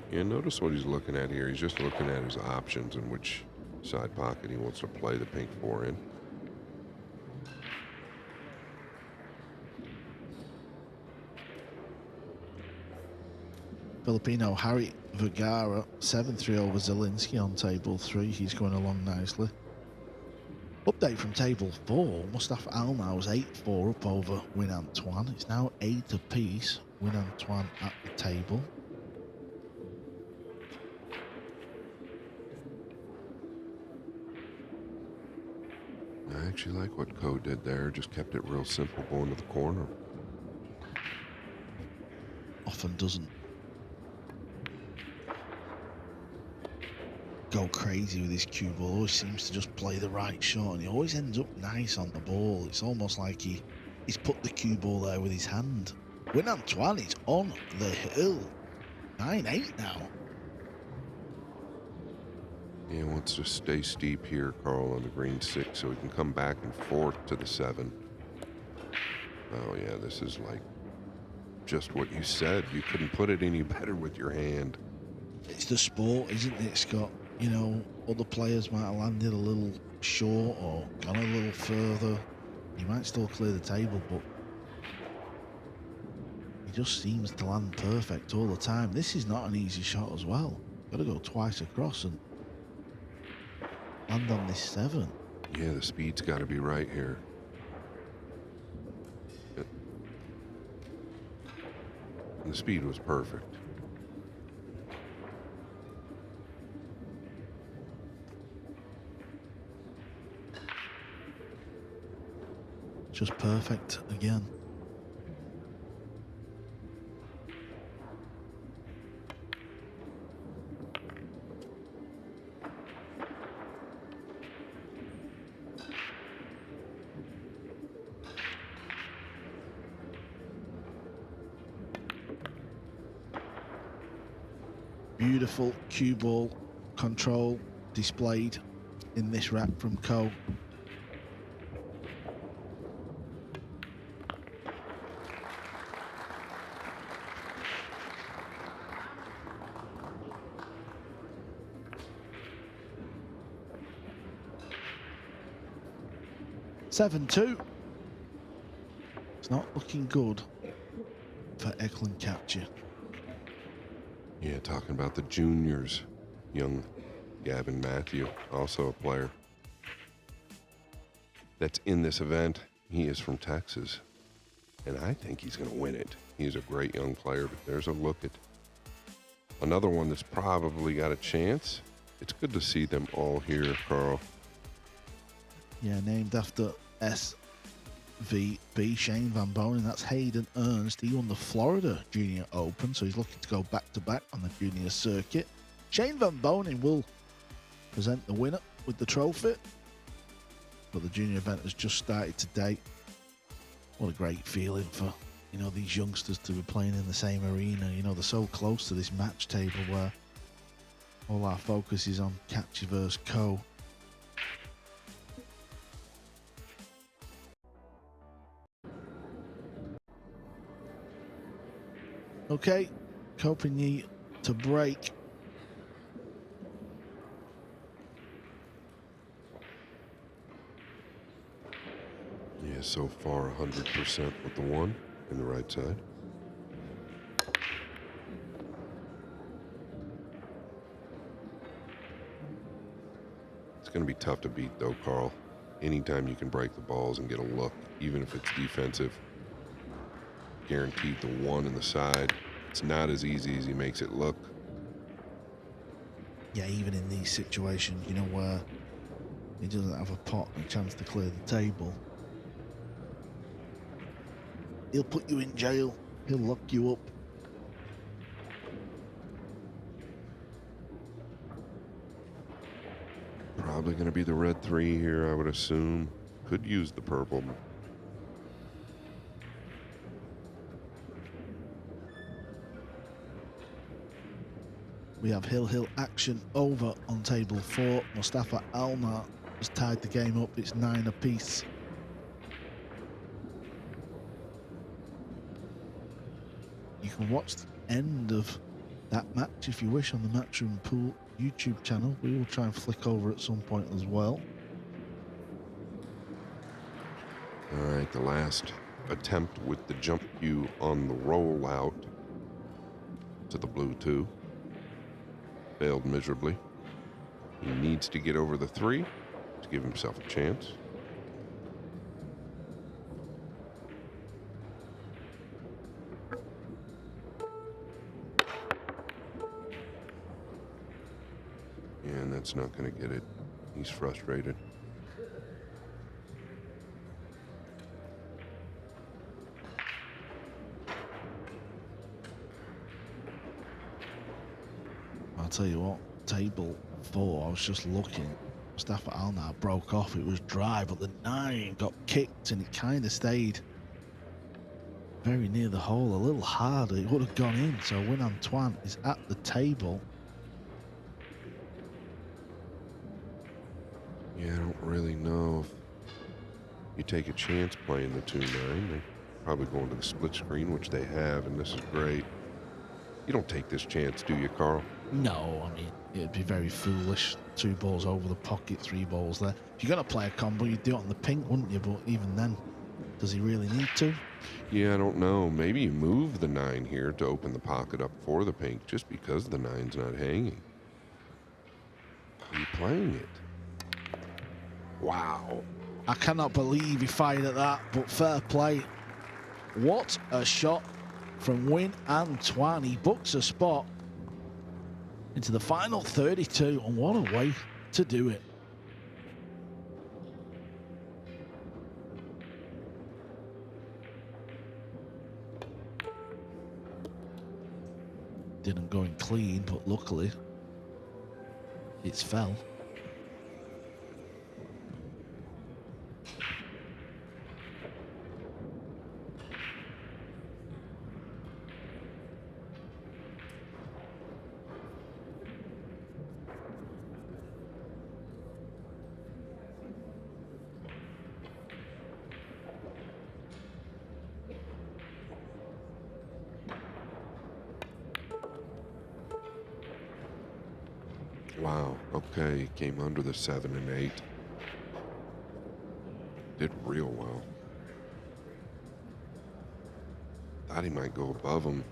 Yeah, notice what he's looking at here. He's just looking at his options and which side pocket he wants to play the pink 4 in. Filipino Harry Vergara, 7-3 over Zielinski on table 3. He's going along nicely. Update from table 4. Mustafa Almar was 8-4 up over Win Antoine. It's now 8 apiece. Win Antoine at the table. I actually like what Ko did there. Just kept it real simple going to the corner. Often doesn't go crazy with his cue ball. Always seems to just play the right shot, and he always ends up nice on the ball. It's almost like he's put the cue ball there with his hand. Win Antoine is on the hill. 9-8 now. Yeah, wants to stay steep here, Carl, on the green 6, so he can come back and forth to the 7. Oh yeah, this is like just what you said. You couldn't put it any better with your hand. It's the sport, isn't it, Scott? You know, other players might have landed a little short or gone a little further. He might still clear the table, but he just seems to land perfect all the time. This is not an easy shot as well. Got to go twice across and land on this 7. Yeah, the speed's got to be right here. And the speed was perfect. Just perfect again. Beautiful cue ball control displayed in this rack from Ko. (7-2). It's not looking good for Eklent Kaci. Yeah, talking about the juniors. Young Gavin Matthew, also a player that's in this event. He is from Texas, and I think he's going to win it. He's a great young player, but there's a look at another one that's probably got a chance. It's good to see them all here, Carl. Yeah, named after SVB, Shane Van Bonen. That's Hayden Ernst. He won the Florida Junior Open, so he's looking to go back-to-back on the junior circuit. Shane Van Bonen will present the winner with the trophy, but the junior event has just started today. What a great feeling for, you know, these youngsters to be playing in the same arena. You know, they're so close to this match table where all our focus is on Kaci versus Ko. Okay, Kopeny to break. Yeah, so far 100% with the 1 in the right side. It's going to be tough to beat though, Carl. Anytime you can break the balls and get a look, even if it's defensive, guaranteed the 1 in the side. It's not as easy as he makes it look. Yeah, even in these situations, you know, where he doesn't have a pot and a chance to clear the table, he'll put you in jail. He'll lock you up. Probably going to be the red 3 here, I would assume. Could use the purple. We have Hill action over on table 4. Mustafa Almar has tied the game up. It's 9 apiece. You can watch the end of that match if you wish on the Matchroom Pool YouTube channel. We will try and flick over at some point as well. All right, the last attempt with the jump cue on the rollout to the blue 2. Failed miserably. He needs to get over the 3. to give himself a chance. And that's not going to get it. He's frustrated. I'll tell you what, table 4, I was just looking. Staff at Alnau broke off. It was dry, but the 9 got kicked and it kind of stayed very near the hole, a little harder. It would have gone in. So Win Antoine is at the table. Yeah, I don't really know if you take a chance playing the 2-9. They're probably going to the split screen, which they have, and this is great. You don't take this chance, do you, Carl? No, I mean, it'd be very foolish. 2 balls over the pocket, 3 balls there. If you're going to play a combo, you'd do it on the pink, wouldn't you? But even then, does he really need to? Yeah, I don't know. Maybe you move the 9 here to open the pocket up for the pink just because the 9's not hanging. Are you playing it? Wow. I cannot believe he fired at that, but fair play. What a shot from Win Antoine. He books a spot into the final 32, and what a way to do it. Didn't go in clean, but luckily it's fell. Wow, okay, came under the 7 and 8. Did real well. Thought he might go above him,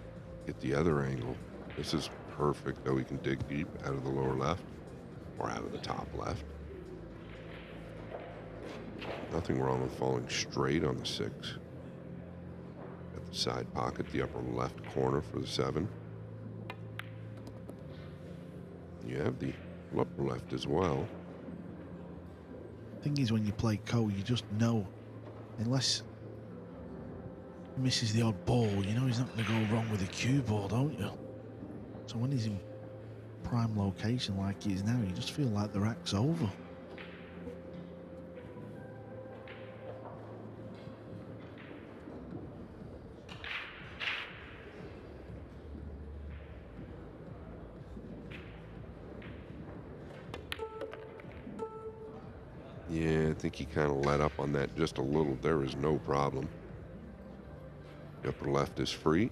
get the other angle. This is perfect, though he can dig deep out of the lower left or out of the top left. Nothing wrong with falling straight on the 6. At the side pocket, the upper left corner for the 7. You have the upper left as well. Thing is, when you play Ko, you just know, unless he misses the odd ball, you know he's not going to go wrong with the cue ball, don't you? So when he's in prime location like he is now, you just feel like the rack's over. Yeah, I think he kind of let up on that just a little. There is no problem. The upper left is free.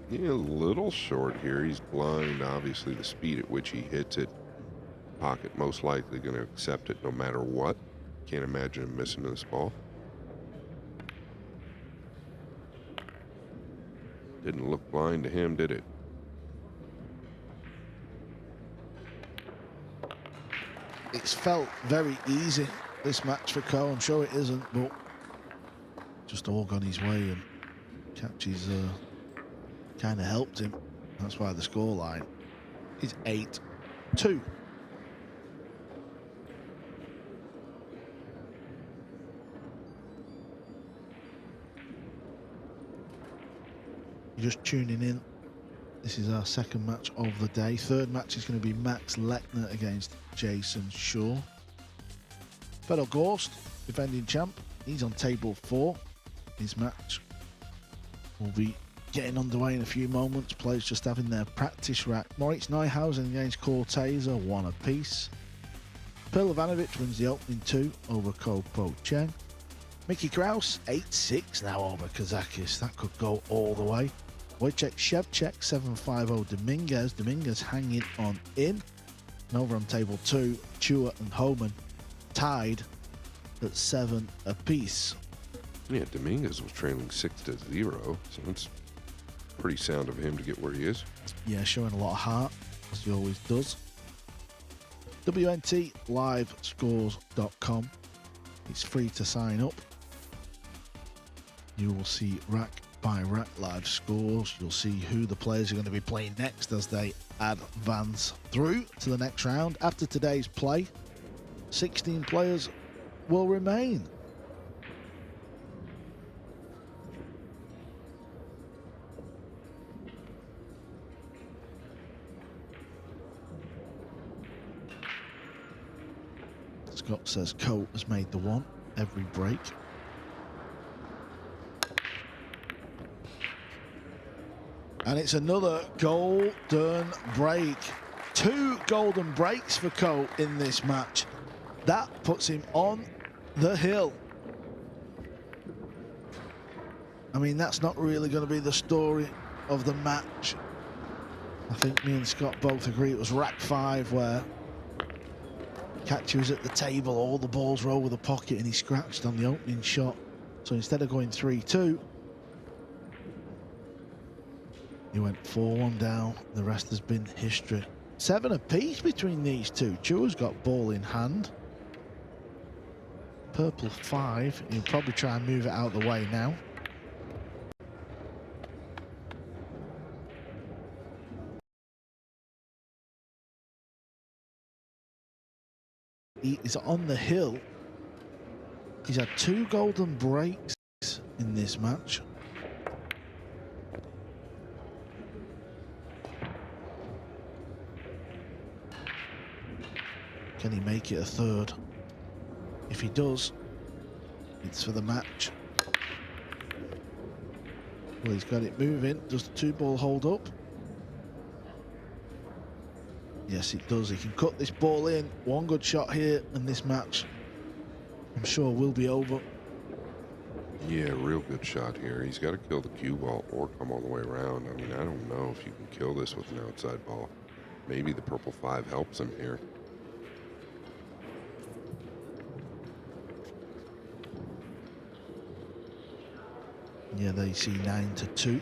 Yeah, a little short here. He's blind. Obviously, the speed at which he hits it. Pocket most likely going to accept it no matter what. Can't imagine him missing this ball. Didn't look blind to him, did it? It's felt very easy, this match for Ko. I'm sure it isn't, but just all gone his way, and Kaci's kind of helped him. That's why the scoreline is 8-2. You're just tuning in. This is our second match of the day. Third match is going to be Max Lechner against Jason Shaw. Fedor Gorst, defending champ, he's on table 4. His match will be getting underway in a few moments. Players just having their practice rack. Moritz Neuhausen against Corteza, 1 apiece. Perl Ivanovic wins the opening 2 over Ko Po Cheng. Mickey Kraus, 8-6 now over Kazakis. That could go all the way. Wojciech Szewczak, 7-5 Dominguez. Dominguez hanging on in. And over on table 2, Chua and Homan tied at 7 apiece. Yeah, Dominguez was trailing 6-0, so it's pretty sound of him to get where he is. Yeah, showing a lot of heart, as he always does. WNTLivescores.com. It's free to sign up. You will see rack by rack live scores. You'll see who the players are going to be playing next as they advance through to the next round. After today's play, 16 players will remain. Scott says Coe has made the one every break. And it's another golden break. 2 golden breaks for Coe in this match. That puts him on the hill. I mean, that's not really going to be the story of the match. I think me and Scott both agree it was rack 5 where Kaci was at the table, all the balls were over the pocket and he scratched on the opening shot. So instead of going 3-2, he went 4-1 down. The rest has been history. 7 apiece between these two. Chua's got ball in hand. Purple 5. He'll probably try and move it out of the way now. He is on the hill. He's had 2 golden breaks in this match. Can he make it a third? If he does, it's for the match. Well, he's got it moving. Does the 2-ball hold up? Yes, it does. He can cut this ball in. One good shot here, and this match, I'm sure, will be over. Yeah, real good shot here. He's got to kill the cue ball or come all the way around. I mean, I don't know if you can kill this with an outside ball. Maybe the purple 5 helps him here. Yeah, there you see 9-2.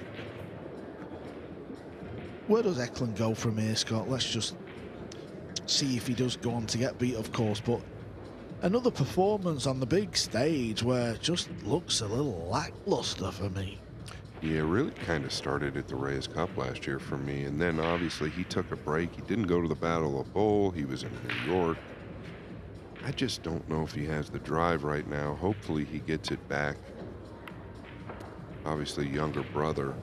Where does Eklent go from here, Scott? Let's just see if he does go on to get beat, of course. But another performance on the big stage where it just looks a little lackluster for me. Yeah, really kind of started at the Reyes Cup last year for me. And then obviously he took a break. He didn't go to the Battle of Bowl. He was in New York. I just don't know if he has the drive right now. Hopefully he gets it back. Obviously, younger brother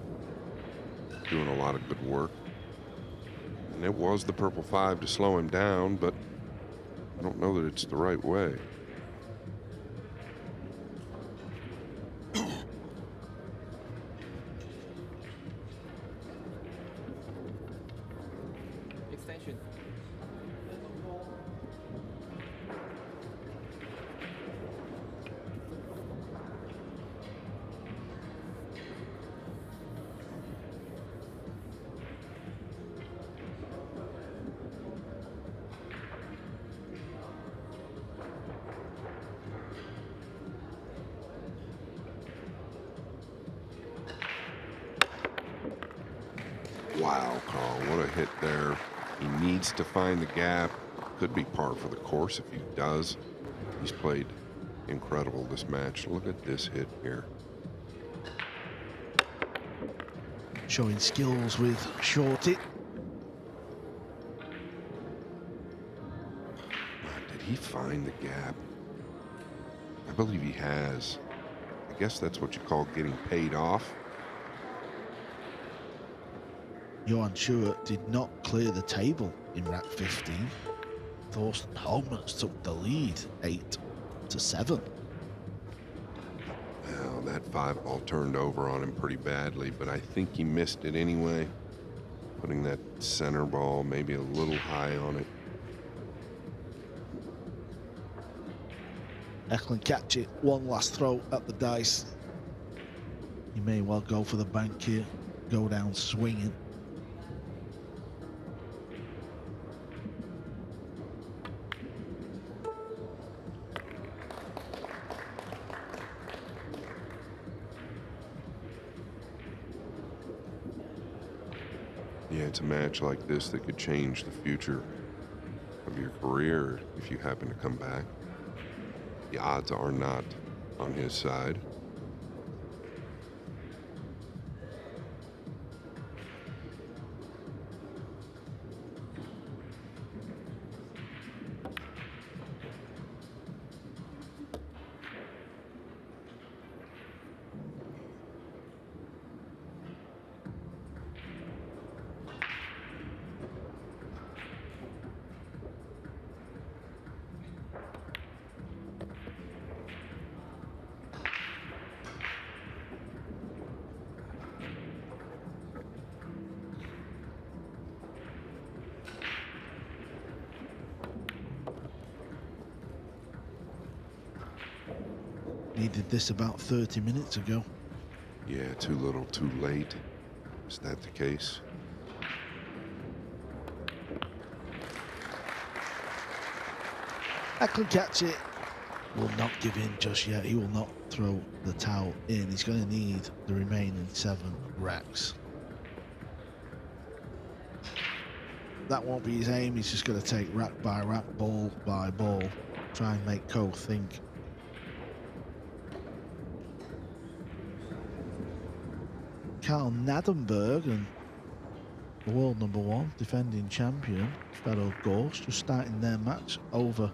doing a lot of good work. And it was the purple 5 to slow him down, but I don't know that it's the right way. Extension. Wow, Carl, what a hit there. He needs to find the gap. Could be par for the course if he does. He's played incredible this match. Look at this hit here. Showing skills with Shorty. Did he find the gap? I believe he has. I guess that's what you call getting paid off. Johan Chua did not clear the table in rack 15. Thorsten Holmans took the lead 8-7. Well, that 5-ball turned over on him pretty badly, but I think he missed it anyway. Putting that center ball maybe a little high on it. Eklent Kaci, one last throw at the dice. He may well go for the bank here, go down swinging. Yeah, it's a match like this that could change the future of your career if you happen to come back. The odds are not on his side. Needed this about 30 minutes ago. Yeah, too little, too late. Is that the case? Eklent Kaci will not give in just yet. He will not throw the towel in. He's going to need the remaining 7 racks. That won't be his aim. He's just going to take rack by rack, ball by ball, try and make Ko think. Carl Nadenberg and the world #1 defending champion Fedor Gorst just starting their match over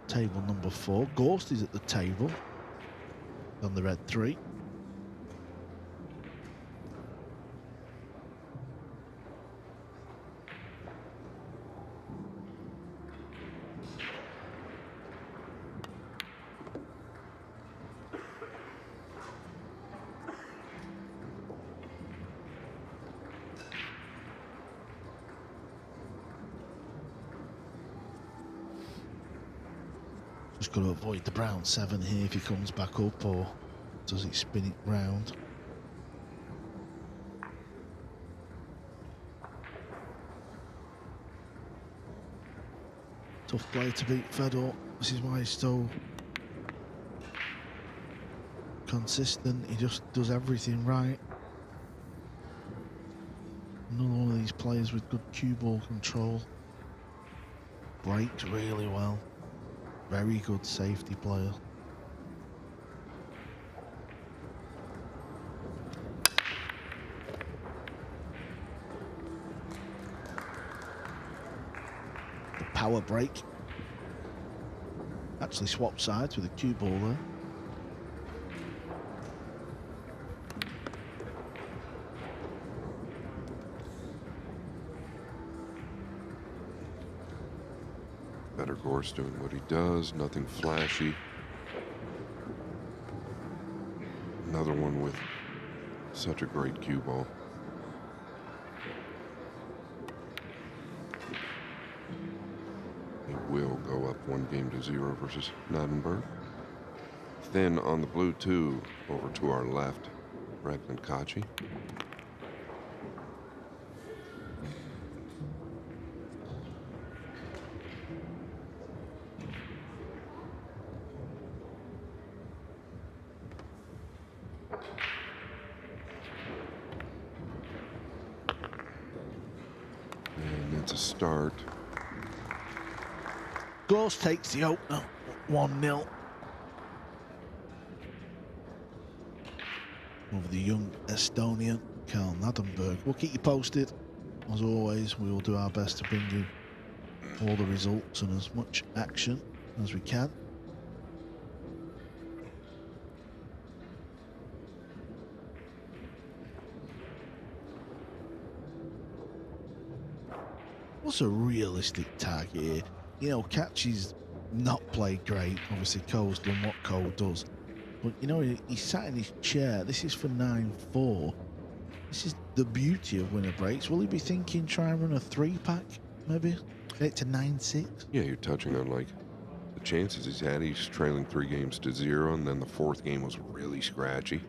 table number 4. Gorst is at the table on the red 3. Just got to avoid the brown 7 here if he comes back up, or does he spin it round? Tough play to beat Fedor. This is why he's so consistent. He just does everything right. Another one of these players with good cue ball control. Breaks really well. Very good safety player. The power break. Actually swapped sides with a cue ball there. Better Gorst doing what he does, nothing flashy. Another one with such a great cue ball. He will go up 1-0 versus Nadenberg. Then on the blue 2, over to our left, Eklent Kaci. To start. Gorst takes the opener, 1-0. Over the young Estonian, Carl Nadenberg. We'll keep you posted. As always, we will do our best to bring you all the results and as much action as we can. What's a realistic target here? You know, Kaci's not played great. Obviously, Ko's done what Ko does. But, you know, he sat in his chair. This is for 9-4. This is the beauty of winner breaks. Will he be thinking try and run a 3-pack, maybe? Get it to 9-6? Yeah, you're touching on, like, the chances he's had. He's trailing 3-0, and then the fourth game was really scratchy.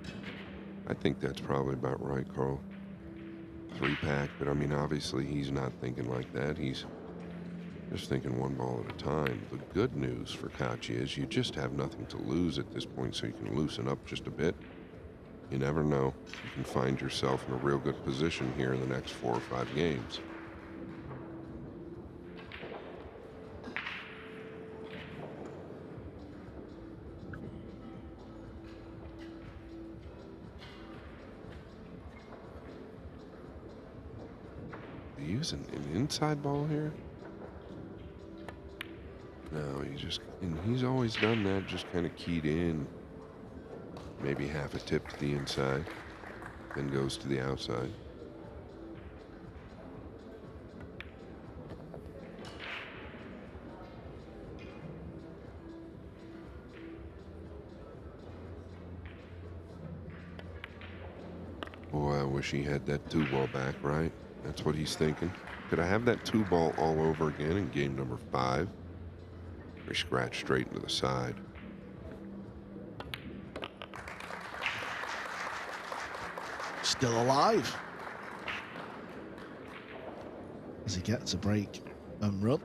I think that's probably about right, Carl. 3-pack, but I mean, obviously he's not thinking like that. He's just thinking one ball at a time. The good news for Kaci is you just have nothing to lose at this point, so you can loosen up just a bit. You never know. You can find yourself in a real good position here in the next 4 or 5 games. Using an inside ball here? No, he's always done that, just kind of keyed in. Maybe half a tip to the inside, then goes to the outside. Boy, I wish he had that 2-ball back, right? That's what he's thinking. Could I have that 2-ball all over again in game number 5? Or scratch straight into the side. Still alive. As he gets a break and run.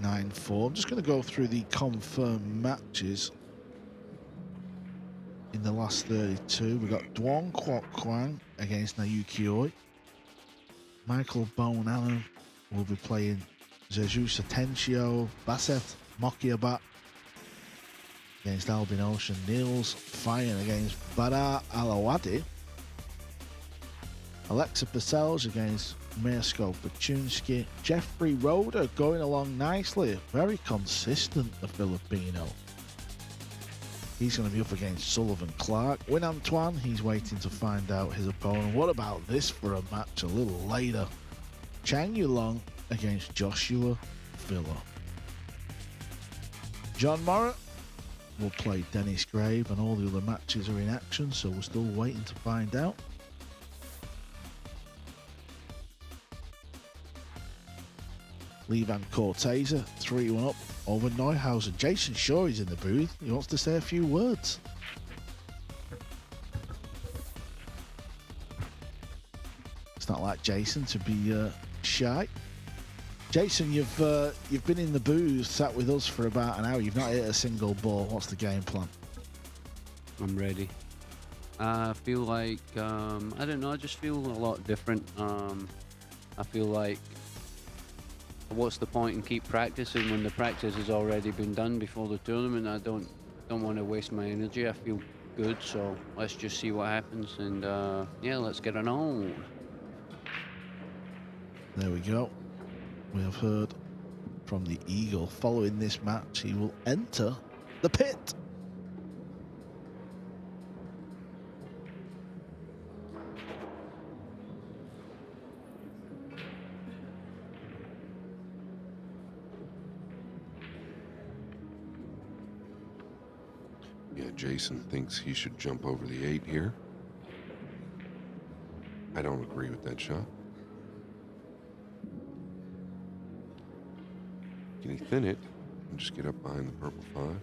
9-4. I'm just going to go through the confirmed matches. In the last 32, we've got Duong Kwok Kwang against Naoki Oi. Michael Bonanen will be playing Jesus Atencio Basset Mokiabat against Albin Ocean. Niels Fine against Badar Alawadi. Alexa Baselj against Mirsko Pachunski. Jeffrey Roder going along nicely. Very consistent, the Filipino. He's going to be up against Sullivan Clark. Win Antoine, he's waiting to find out his opponent. What about this for a match a little later? Chang Yulong against Joshua Filler. John Morrett will play Dennis Grave, and all the other matches are in action, so we're still waiting to find out. Lee Van Corteza, 3-1 up over Neuhausen. Jason Shaw is in the booth. He wants to say a few words. It's not like Jason to be shy. Jason, you've been in the booth, sat with us for about an hour. You've not hit a single ball. What's the game plan? I'm ready. I feel like, I don't know, I just feel a lot different. I feel like, what's the point in keep practicing when the practice has already been done before the tournament? I don't want to waste my energy. I feel good, so let's just see what happens, and yeah, let's get it on. There we go. We have heard from the Eagle. Following this match, he will enter the pit. Yeah, Jason thinks he should jump over the 8 here. I don't agree with that shot. Can he thin it and just get up behind the purple 5?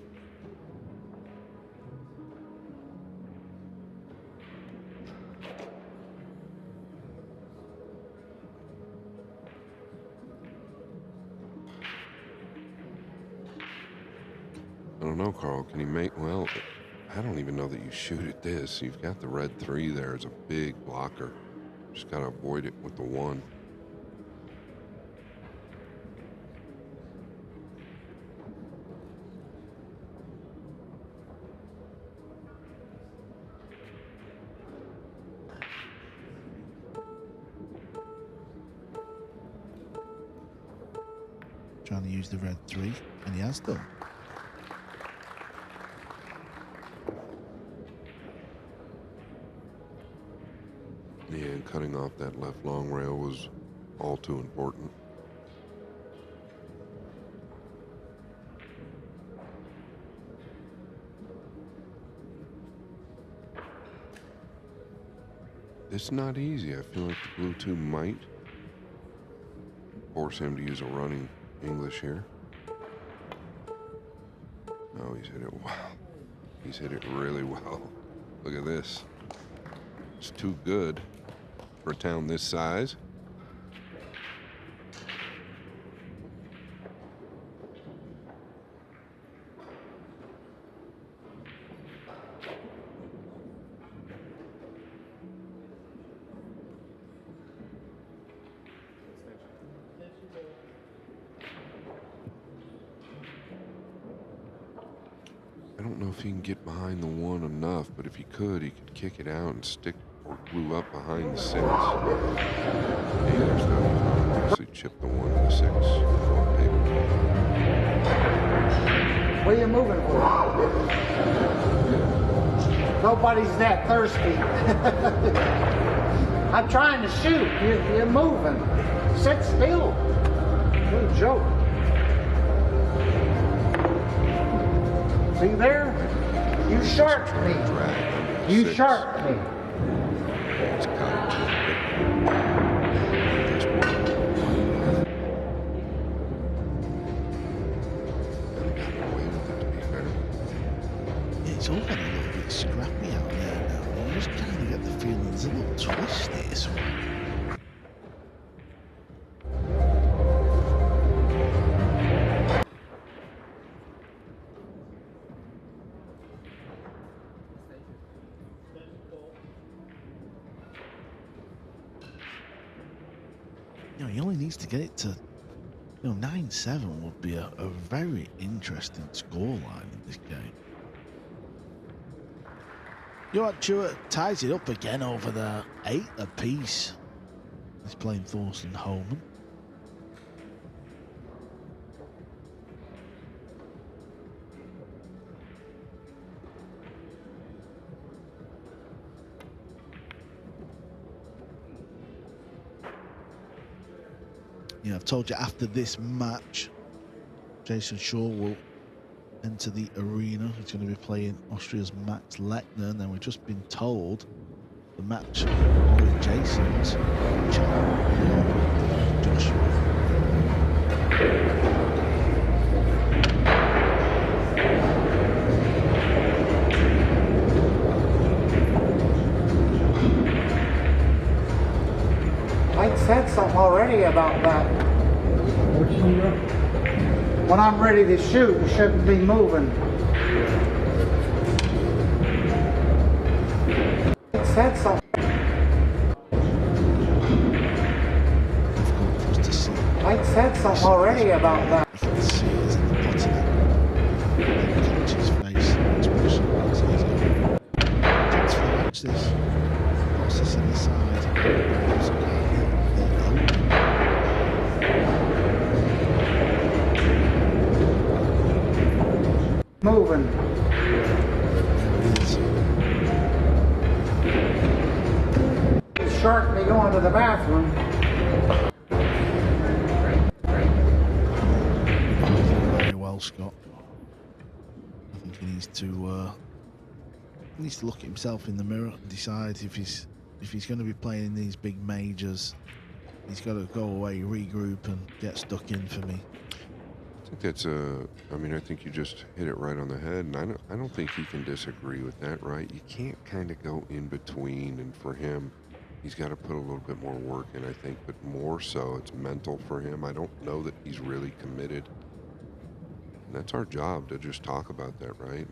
I don't know, Carl. Can he make... Well, I don't even know that you shoot at this. You've got the red 3 there as a big blocker. Just got to avoid it with the 1. Trying to use the red 3, and he has done. Yeah, and cutting off that left long rail was all too important. It's not easy. I feel like the blue 2 might force him to use a running English here. Oh, he's hit it well. He's hit it really well. Look at this. It's too good for a town this size. I don't know if he can get behind the one enough, but if he could kick it out and stick or glue up behind the six. Yeah, there's that one. Actually chip the one to the six. What are you moving for? Nobody's that thirsty. I'm trying to shoot. You're moving. Sit still. Good joke. See there? You sharked me. You sharked me. It's Kaci. It's all getting a little bit scrappy out there now. You just kind of get the feeling there's a little twist here somewhere. You know, he only needs to get it to, 9-7 would be a very interesting scoreline in this game. Johan Chua ties it up again over there, 8 apiece. He's playing Thorsten Homan. Yeah, I've told you after this match, Jason Shaw will enter the arena. He's going to be playing Austria's Max Lechner, and then we've just been told the match with Jason's Joshua. I said something already about that. When I'm ready to shoot, you shouldn't be moving. I said something. I said something already about that. You can see it's at the bottom of Kaci's face expression. Chance for the match this. What's this in the side? Moving. Shark me going to the bathroom. Very well, Scott. I think he needs to look at himself in the mirror and decide if he's going to be playing in these big majors. He's got to go away, regroup, and get stuck in for me. I think that's I mean, I think you just hit it right on the head, and I don't think he can disagree with that, right? You can't kind of go in between, and for him, he's got to put a little bit more work in, I think, but more so it's mental for him. I don't know that he's really committed. And that's our job, to just talk about that, right?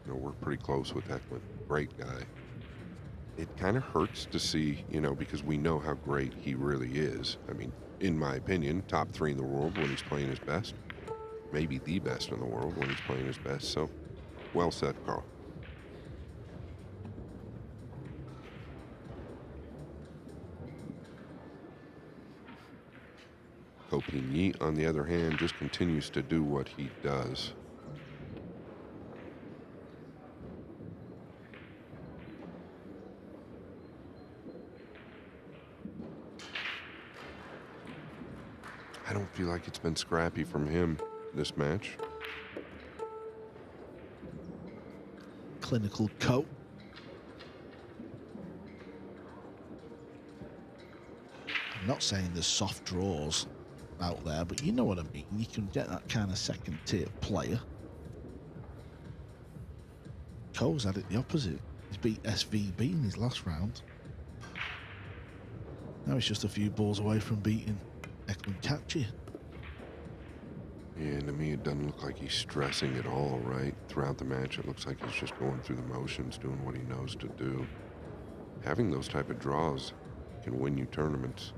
We're pretty close with Eklent. Great guy. It kind of hurts to see, because we know how great he really is. I mean, in my opinion, top 3 in the world when he's playing his best. Maybe the best in the world when he's playing his best. So, well said, Carl. Køping, on the other hand, just continues to do what he does. I don't feel like it's been scrappy from him this match. Clinical coat. I'm not saying there's soft draws out there, but you know what I mean. You can get that kind of second tier player. Cole's had it the opposite. He's beat SVB in his last round. Now he's just a few balls away from beating Eklent Kaci. Yeah, to me it doesn't look like he's stressing at all, right? Throughout the match it looks like he's just going through the motions, doing what he knows to do. Having those type of draws can win you tournaments.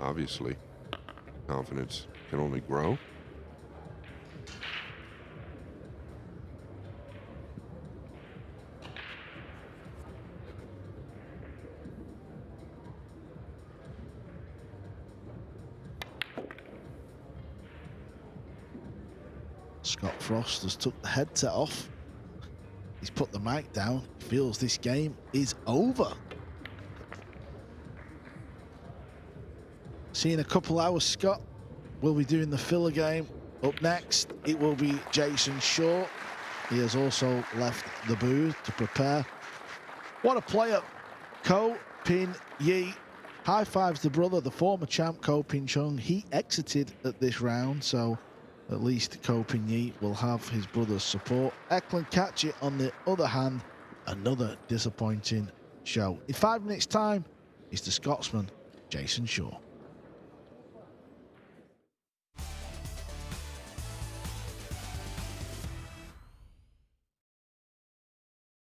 Obviously, confidence can only grow. Scott Frost has took the headset off. He's put the mic down. He feels this game is over. See you in a couple hours, Scott. We'll be doing the filler game. Up next, it will be Jason Shaw. He has also left the booth to prepare. What a player, Ko-Pin-Yi. High fives the brother, the former champ Ko-Pin-Chung. He exited at this round, so at least Ko-Pin-Yi will have his brother's support. Eklent Kaci, on the other hand, another disappointing show. In 5 minutes' time, is the Scotsman, Jason Shaw.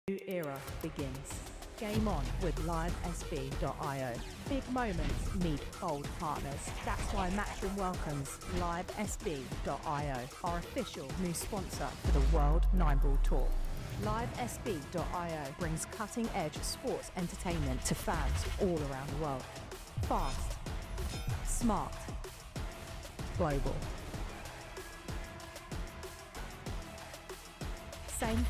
New era begins. Game on with livesb.io. Big moments meet bold partners. That's why Matchroom welcomes livesb.io, our official new sponsor for the World 9-Ball Tour. Livesb.io brings cutting-edge sports entertainment to fans all around the world. Fast, smart, global. Same